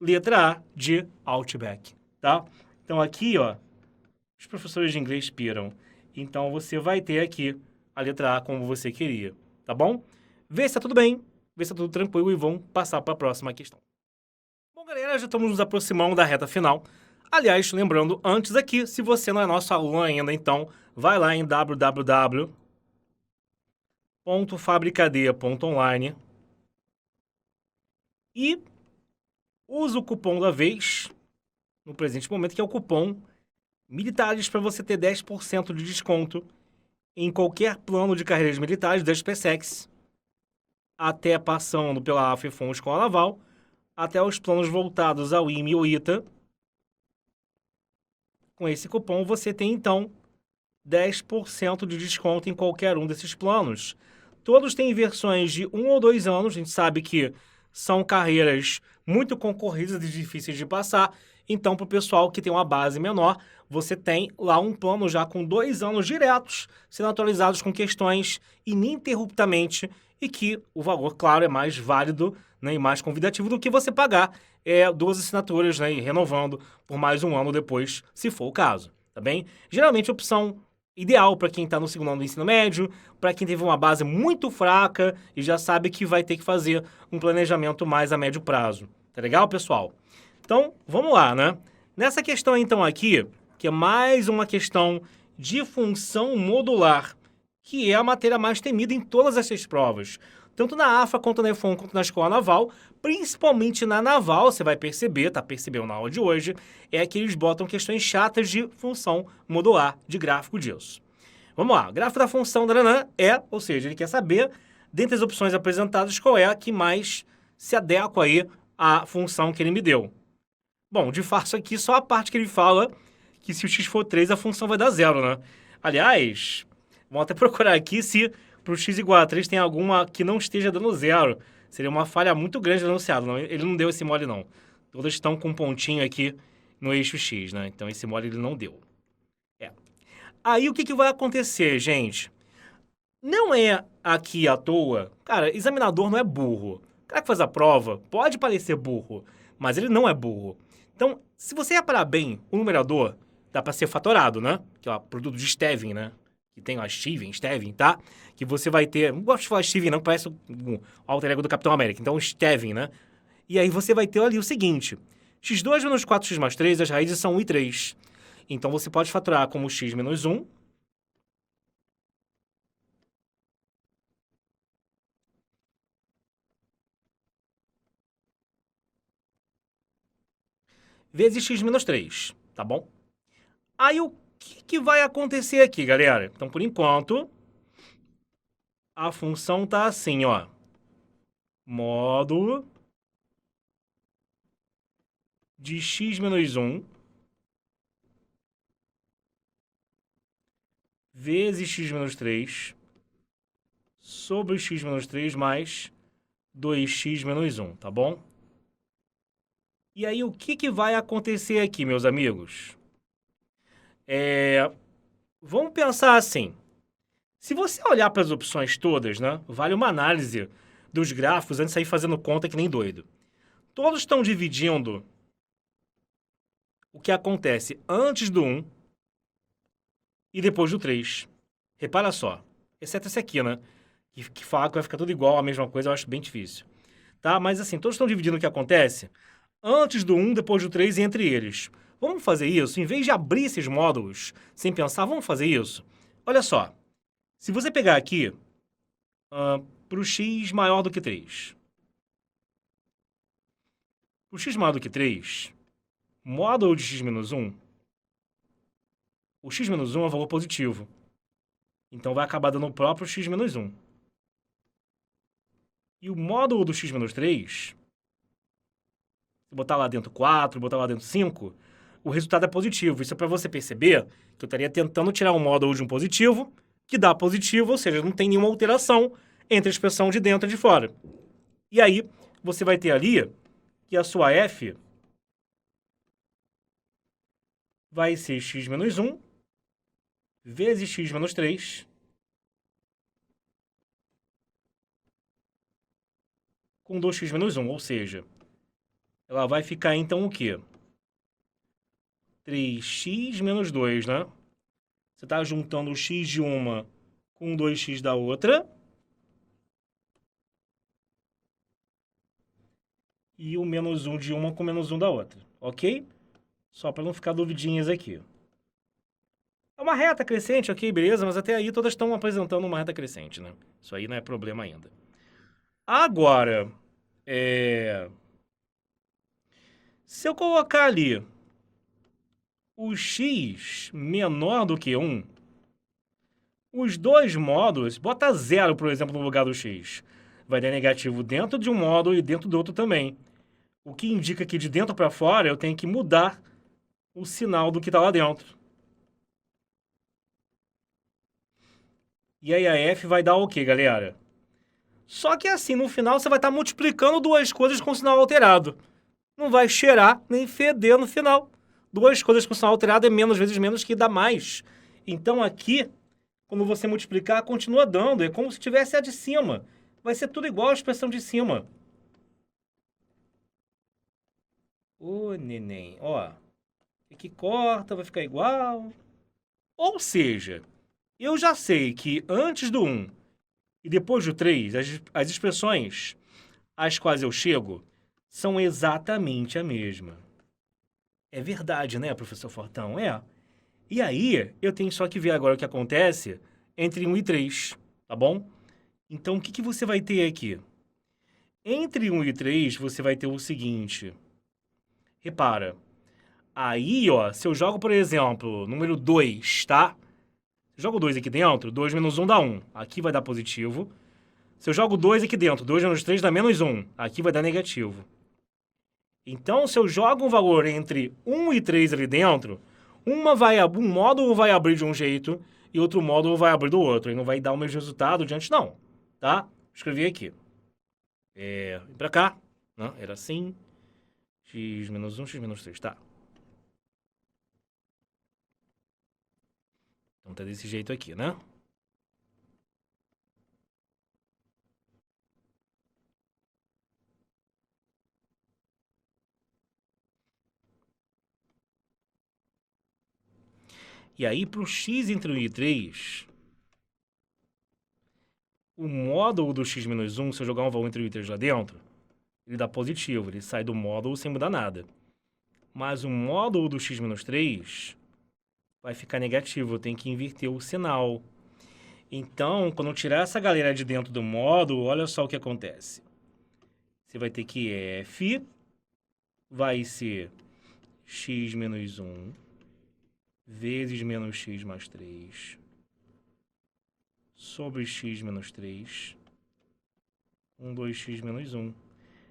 letra A de Outback, tá? Então aqui, ó, os professores de inglês piram. Então você vai ter aqui a letra A como você queria, tá bom? Vê se tá tudo bem, vê se tá tudo tranquilo e vamos passar para a próxima questão. Bom, galera, já estamos nos aproximando da reta final. Aliás, lembrando antes aqui, se você não é nosso aluno ainda, então vai lá em www.fabricadia.online e usa o cupom da vez, no presente momento, que é o cupom Militares, para você ter 10% de desconto em qualquer plano de carreiras militares da SpaceX, até passando pela AFEFON Escola Naval, até os planos voltados ao IME ou ITA. Com esse cupom você tem, então, 10% de desconto em qualquer um desses planos. Todos têm versões de 1 ou 2 anos, a gente sabe que são carreiras muito concorridas e difíceis de passar, então para o pessoal que tem uma base menor, você tem lá um plano já com 2 anos diretos, sendo atualizados com questões ininterruptamente, e que o valor, claro, é mais válido, né, e mais convidativo do que você pagar 2 assinaturas, né, e renovando por mais um ano depois, se for o caso, tá bem? Geralmente a opção ideal para quem está no segundo ano do ensino médio, para quem teve uma base muito fraca e já sabe que vai ter que fazer um planejamento mais a médio prazo. Tá legal, pessoal? Então, vamos lá, né? Nessa questão, então, aqui, que é mais uma questão de função modular, que é a matéria mais temida em todas essas provas. Tanto na AFA, quanto na EFON, quanto na Escola Naval, principalmente na Naval, você vai perceber, tá percebendo na aula de hoje, é que eles botam questões chatas de função modular, de gráfico disso. Vamos lá, o gráfico da função da Nanã ou seja, ele quer saber, dentre as opções apresentadas, qual é a que mais se adequa aí à função que ele me deu. Bom, de fato aqui só a parte que ele fala que se o x for 3, a função vai dar 0, né? Aliás, vamos até procurar aqui se para o x igual a 3 tem alguma que não esteja dando 0. Seria uma falha muito grande no enunciado. Não, ele não deu esse mole, não. Todas estão com um pontinho aqui no eixo x, né? Então esse mole ele não deu. Aí o que vai acontecer, gente? Não é aqui à toa. Cara, examinador não é burro. O cara que faz a prova pode parecer burro, mas ele não é burro. Então, se você reparar bem, o numerador dá para ser fatorado, né? Que é o produto de Steven, né? Que tem, ó, Steven, tá? Que você vai ter... Não gosto de falar Steven, não, parece o alter ego do Capitão América. Então, Steven, né? E aí você vai ter ali o seguinte. x2 menos 4x mais 3, as raízes são 1 e 3. Então, você pode fatorar como x menos 1. Vezes x menos 3, tá bom? Aí, o que vai acontecer aqui, galera? Então, por enquanto, a função tá assim, ó. Módulo de x menos 1 vezes x menos 3 sobre x menos 3 mais 2x menos 1, tá bom? E aí, o que vai acontecer aqui, meus amigos? Vamos pensar assim. Se você olhar para as opções todas, né? Vale uma análise dos gráficos antes de sair fazendo conta que nem doido. todos estão dividindo o que acontece antes do 1 e depois do 3. Repara só, exceto esse aqui, né? Que fala que vai ficar tudo igual, a mesma coisa, eu acho bem difícil. Tá? Mas assim, todos estão dividindo o que acontece antes do 1, depois do 3 e entre eles. Vamos fazer isso? Em vez de abrir esses módulos sem pensar, vamos fazer isso? Olha só, se você pegar aqui para o x maior do que 3. Para o x maior do que 3, módulo de x menos 1, o x menos 1 é um valor positivo. Então vai acabar dando o próprio x menos 1. E o módulo do x menos 3, se botar lá dentro 4, botar lá dentro 5, o resultado é positivo. Isso é para você perceber que eu estaria tentando tirar um módulo de um positivo, que dá positivo, ou seja, não tem nenhuma alteração entre a expressão de dentro e de fora. E aí, você vai ter ali que a sua f vai ser x menos 1 vezes x menos 3 com 2x menos 1, ou seja, ela vai ficar então o quê? 3x menos 2, né? Você está juntando o x de uma com 2x da outra. E o menos 1 de uma com menos 1 da outra, ok? Só para não ficar duvidinhas aqui. É uma reta crescente, ok, beleza, mas até aí todas estão apresentando uma reta crescente, né? Isso aí não é problema ainda. Agora, se eu colocar ali o x menor do que 1, os dois módulos, bota 0, por exemplo, no lugar do x. Vai dar negativo dentro de um módulo e dentro do outro também. O que indica que de dentro para fora eu tenho que mudar o sinal do que está lá dentro. E aí a f vai dar o quê, galera? Só que assim, no final você vai estar multiplicando duas coisas com sinal alterado. Não vai cheirar nem feder no final. Duas coisas com sinal alterado é menos vezes menos que dá mais. Então aqui, quando você multiplicar, continua dando. É como se tivesse a de cima. Vai ser tudo igual à expressão de cima. Ô, neném, ó. Aqui corta, vai ficar igual. Ou seja, eu já sei que antes do 1 e depois do 3, as expressões às quais eu chego são exatamente a mesma. É verdade, né, professor Fortão? É. E aí, eu tenho só que ver agora o que acontece entre 1 e 3, tá bom? Então, o que você vai ter aqui? Entre 1 e 3, você vai ter o seguinte. Repara. Aí, ó, se eu jogo, por exemplo, número 2, tá? Jogo 2 aqui dentro, 2 menos 1 dá 1. Aqui vai dar positivo. Se eu jogo 2 aqui dentro, 2 menos 3 dá menos 1. Aqui vai dar negativo. Então, se eu jogo um valor entre 1 e 3 ali dentro, um módulo vai abrir de um jeito e outro módulo vai abrir do outro. E não vai dar o mesmo resultado diante, não. Tá? Escrevi aqui. Vem pra cá. Né? Era assim. X menos 1, x menos 3. Tá. Então tá desse jeito aqui, né? E aí, para o x entre 1 e 3, o módulo do x menos 1, se eu jogar um valor entre 1 e 3 lá dentro, ele dá positivo, ele sai do módulo sem mudar nada. Mas o módulo do x menos 3 vai ficar negativo, eu tenho que inverter o sinal. Então, quando eu tirar essa galera de dentro do módulo, olha só o que acontece. Você vai ter que f vai ser x menos 1 vezes menos x mais 3 sobre x menos 3 com 2x menos 1.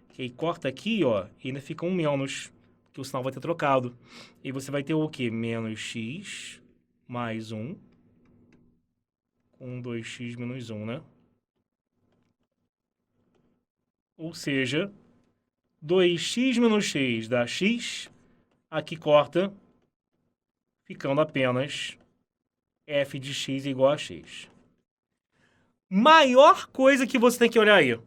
Que aí corta aqui, ó, e ainda fica um menos, que o sinal vai ter trocado. E você vai ter o quê? Menos x mais 1 com 2x menos 1, né? Ou seja, 2x menos x dá x, aqui corta, ficando apenas f de x igual a x. Maior coisa que você tem que olhar aí.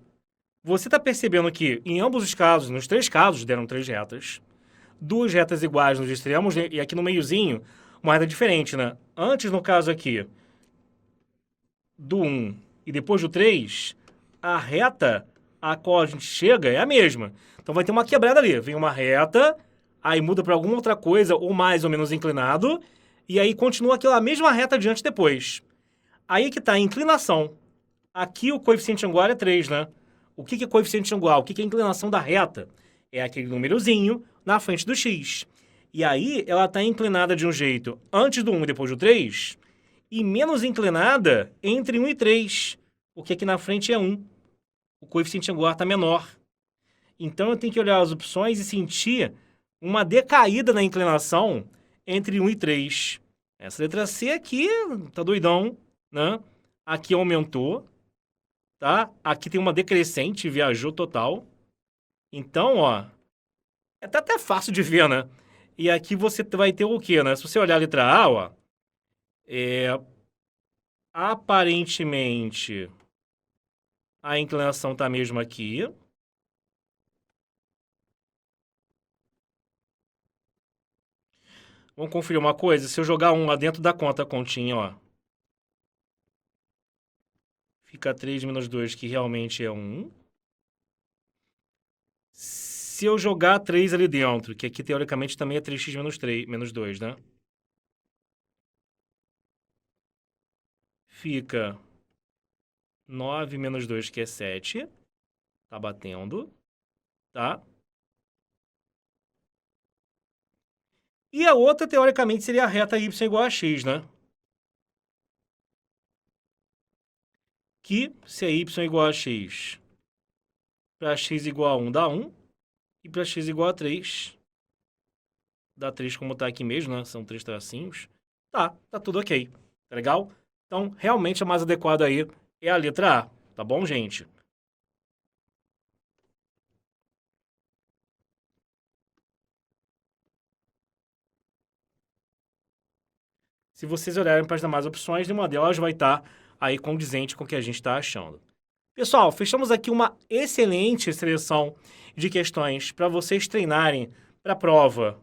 Você está percebendo que, em ambos os casos, nos 3 casos, deram 3 retas. 2 retas iguais nos extremos, né? E aqui no meiozinho, uma reta diferente, né? Antes, no caso aqui, do 1 e depois do 3, a reta a qual a gente chega é a mesma. Então vai ter uma quebrada ali. Vem uma reta, aí muda para alguma outra coisa, ou mais ou menos inclinado, e aí continua aquela mesma reta adiante depois. Aí que está a inclinação. Aqui o coeficiente angular é 3, né? O que é coeficiente angular? O que é a inclinação da reta? É aquele númerozinho na frente do x. E aí ela está inclinada de um jeito antes do 1 e depois do 3, e menos inclinada entre 1 e 3, porque aqui na frente é 1. O coeficiente angular está menor. Então eu tenho que olhar as opções e sentir uma decaída na inclinação entre 1 e 3. Essa letra C aqui tá doidão, né? Aqui aumentou, tá? Aqui tem uma decrescente, viajou total. Então, ó, é até fácil de ver, né? E aqui você vai ter o quê, né? Se você olhar a letra A, ó, aparentemente a inclinação tá mesmo aqui. Vamos conferir uma coisa. Se eu jogar 1 lá dentro da conta, a continha, ó. Fica 3 menos 2, que realmente é 1. Se eu jogar 3 ali dentro, que aqui teoricamente também é 3x menos 3, menos 2, né? Fica 9 menos 2, que é 7. Tá batendo, tá? E a outra, teoricamente, seria a reta y igual a x, né? Que, se é y igual a x, para x igual a 1 dá 1, e para x igual a 3, dá 3 como tá aqui mesmo, né? São 3 tracinhos. Tá tudo ok. Tá legal? Então, realmente, a mais adequada aí é a letra A. Tá bom, gente? Se vocês olharem para as demais opções, nenhuma delas vai estar aí condizente com o que a gente está achando. Pessoal, fechamos aqui uma excelente seleção de questões para vocês treinarem para a prova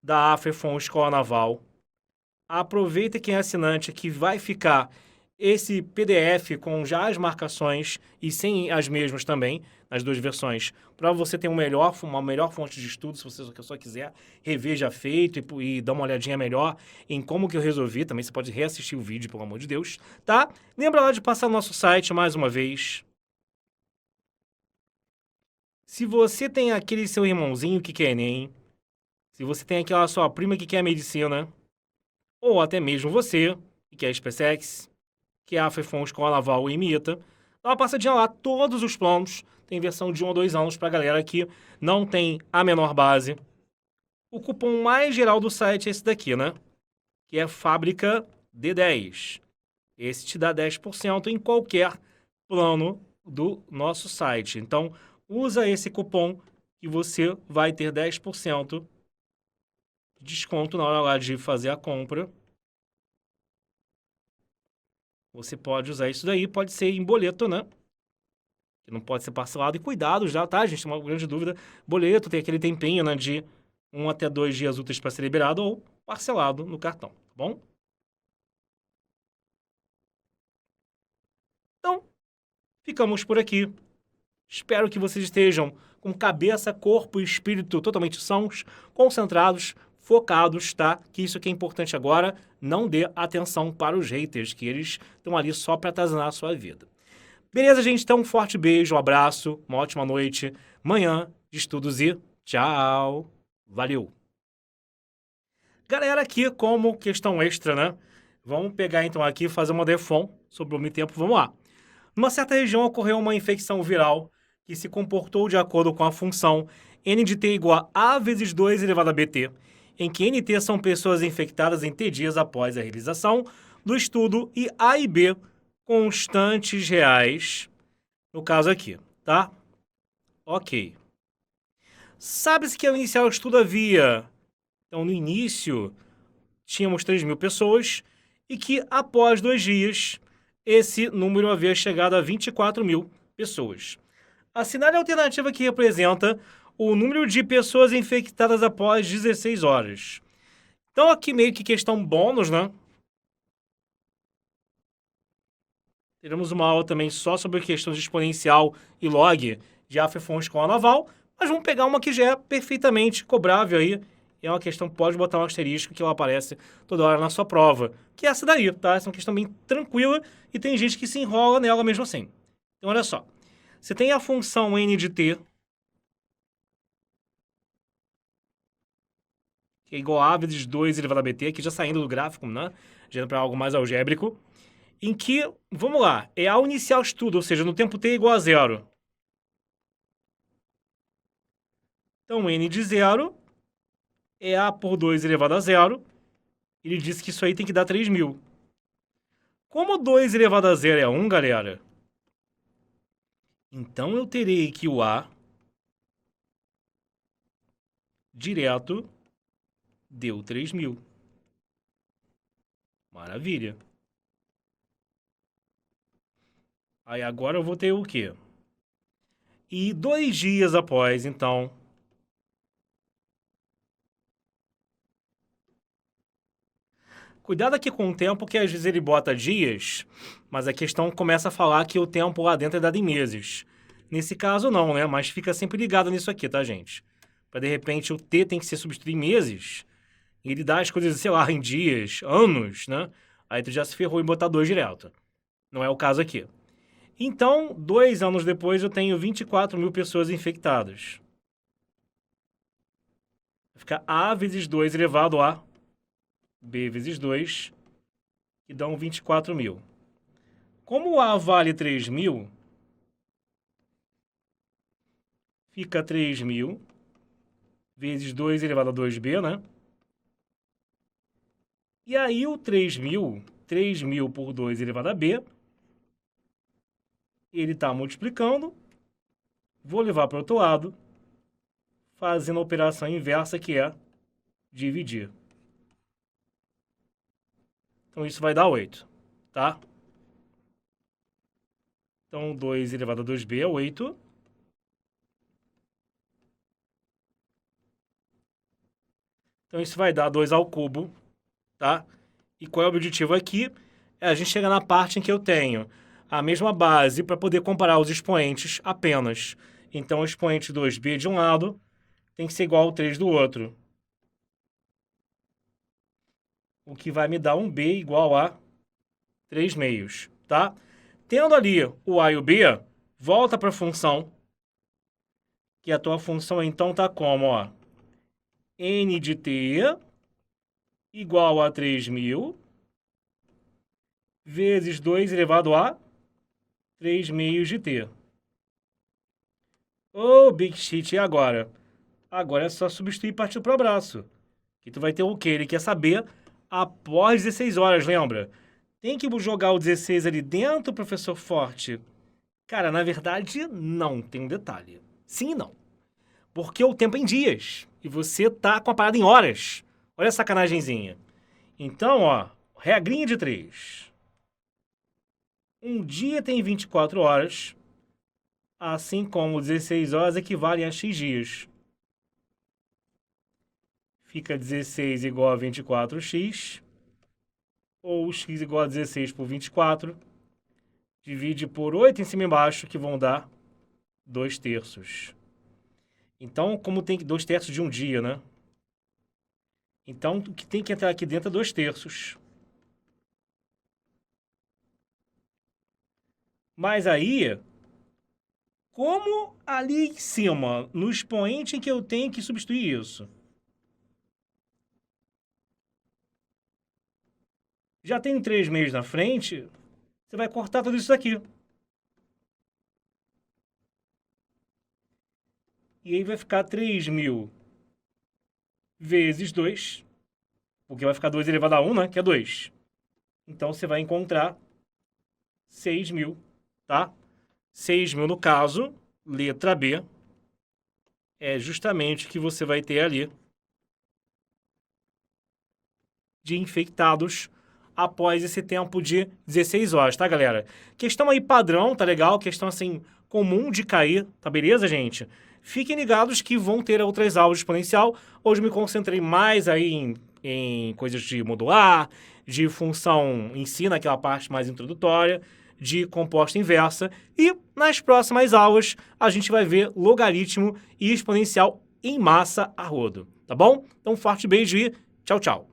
da AFEFON Escola Naval. Aproveita quem é assinante que vai ficar esse PDF com já as marcações e sem as mesmas também, nas 2 versões, para você ter uma melhor fonte de estudo, se você só quiser rever já feito e dar uma olhadinha melhor em como que eu resolvi. Também você pode reassistir o vídeo, pelo amor de Deus, tá? Lembra lá de passar no nosso site mais uma vez. Se você tem aquele seu irmãozinho que quer Enem, se você tem aquela sua prima que quer medicina, ou até mesmo você que quer SpaceX, que é a AFEFON Escola Naval e imita, dá uma passadinha lá, todos os planos, tem versão de 1 a 2 anos pra galera que não tem a menor base. O cupom mais geral do site é esse daqui, né? Que é Fábrica D10. Esse te dá 10% em qualquer plano do nosso site. Então, usa esse cupom que você vai ter 10% de desconto na hora lá de fazer a compra. Você pode usar isso daí, pode ser em boleto, né? Que não pode ser parcelado. E cuidado já, tá, gente? Tem uma grande dúvida. Boleto tem aquele tempinho, né? De 1 até 2 dias úteis para ser liberado ou parcelado no cartão, tá bom? Então, ficamos por aqui. Espero que vocês estejam com cabeça, corpo e espírito totalmente sãos, concentrados, focados, tá? Que isso que é importante agora. Não dê atenção para os haters, que eles estão ali só para atazanar a sua vida. Beleza, gente? Então, um forte beijo, um abraço, uma ótima noite, manhã de estudos e tchau! Valeu! Galera, aqui como questão extra, né? Vamos pegar então aqui e fazer uma defon sobre o meu tempo. Vamos lá. Numa certa região ocorreu uma infecção viral que se comportou de acordo com a função n de t igual a vezes 2 elevado a bt, em que nt são pessoas infectadas em t dias após a realização do estudo e a e b constantes reais, no caso aqui, tá? Ok. Sabe-se que ao iniciar o estudo havia... Então, no início, tínhamos 3.000 pessoas e que após 2 dias, esse número havia chegado a 24.000 pessoas. Assinale a alternativa que representa o número de pessoas infectadas após 16 horas. Então, aqui meio que questão bônus, né? Teremos uma aula também só sobre questões de exponencial e log de AFEFON Escola Naval, mas vamos pegar uma que já é perfeitamente cobrável aí. É uma questão que pode botar um asterisco que ela aparece toda hora na sua prova, que é essa daí, tá? Essa é uma questão bem tranquila e tem gente que se enrola nela mesmo assim. Então, olha só. Você tem a função n de t, que é igual a vezes 2 elevado a bt, aqui já saindo do gráfico, né? Já indo para algo mais algébrico. Em que, vamos lá, é a inicial de tudo, ou seja, no tempo t é igual a zero. Então, n de zero é a por 2 elevado a zero. Ele disse que isso aí tem que dar 3.000. Como 2 elevado a zero é 1, galera, então eu terei que o a direto deu 3.000. Maravilha. Aí agora eu vou ter o quê? E 2 dias após, então, cuidado aqui com o tempo, que às vezes ele bota dias, mas a questão começa a falar que o tempo lá dentro é dado em meses. Nesse caso não, né? Mas fica sempre ligado nisso aqui, tá, gente? Para de repente o t tem que ser substituído em meses, e ele dá as coisas, sei lá, em dias, anos, né? Aí tu já se ferrou em botar 2 direto. Não é o caso aqui. Então, 2 anos depois, eu tenho 24.000 pessoas infectadas. Fica A vezes 2 elevado a B vezes 2, que dão 24.000. Como A vale 3.000, fica 3.000 vezes 2 elevado a 2b, né? E aí o 3.000 por 2 elevado a b, ele está multiplicando. Vou levar para o outro lado, fazendo a operação inversa, que é dividir. Então, isso vai dar 8, tá? Então, 2 elevado a 2b é 8. Então, isso vai dar 2 ao cubo, tá? E qual é o objetivo aqui? É a gente chegar na parte em que eu tenho a mesma base para poder comparar os expoentes apenas. Então, o expoente 2b de um lado tem que ser igual ao 3 do outro. O que vai me dar um b igual a 3 meios, tá? Tendo ali o a e o b, volta para a função, que a tua função então tá como, ó, n de t igual a 3.000 vezes 2 elevado a 3 meios de t. Ô, Big Shit, e agora? Agora é só substituir e partir para o abraço. Que tu vai ter o quê? Ele quer saber após 16 horas, lembra? Tem que jogar o 16 ali dentro, professor Forte? Cara, na verdade, não. Tem um detalhe. Sim e não. Porque o tempo é em dias. E você tá com a parada em horas. Olha a sacanagemzinha. Então, ó, regrinha de 3. Um dia tem 24 horas, assim como 16 horas equivalem a x dias. Fica 16 igual a 24x, ou x igual a 16 por 24, divide por 8 em cima e embaixo, que vão dar 2 terços. Então, como tem 2 terços de um dia, né? Então, o que tem que entrar aqui dentro é 2 terços. Mas aí, como ali em cima, no expoente em que eu tenho que substituir isso? Já tem 3 meios na frente, você vai cortar tudo isso aqui. E aí vai ficar 3.000 vezes 2, porque vai ficar 2 elevado a 1, né? Que é 2. Então, você vai encontrar 6.000, tá? 6.000 no caso, letra B, é justamente o que você vai ter ali de infectados após esse tempo de 16 horas, tá, galera? Questão aí padrão, tá legal? Questão, assim, comum de cair, tá beleza, gente? Fiquem ligados que vão ter outras aulas de exponencial. Hoje me concentrei mais aí em coisas de modular, de função em si, naquela parte mais introdutória, de composta inversa. E nas próximas aulas a gente vai ver logaritmo e exponencial em massa a rodo, tá bom? Então, um forte beijo e tchau, tchau!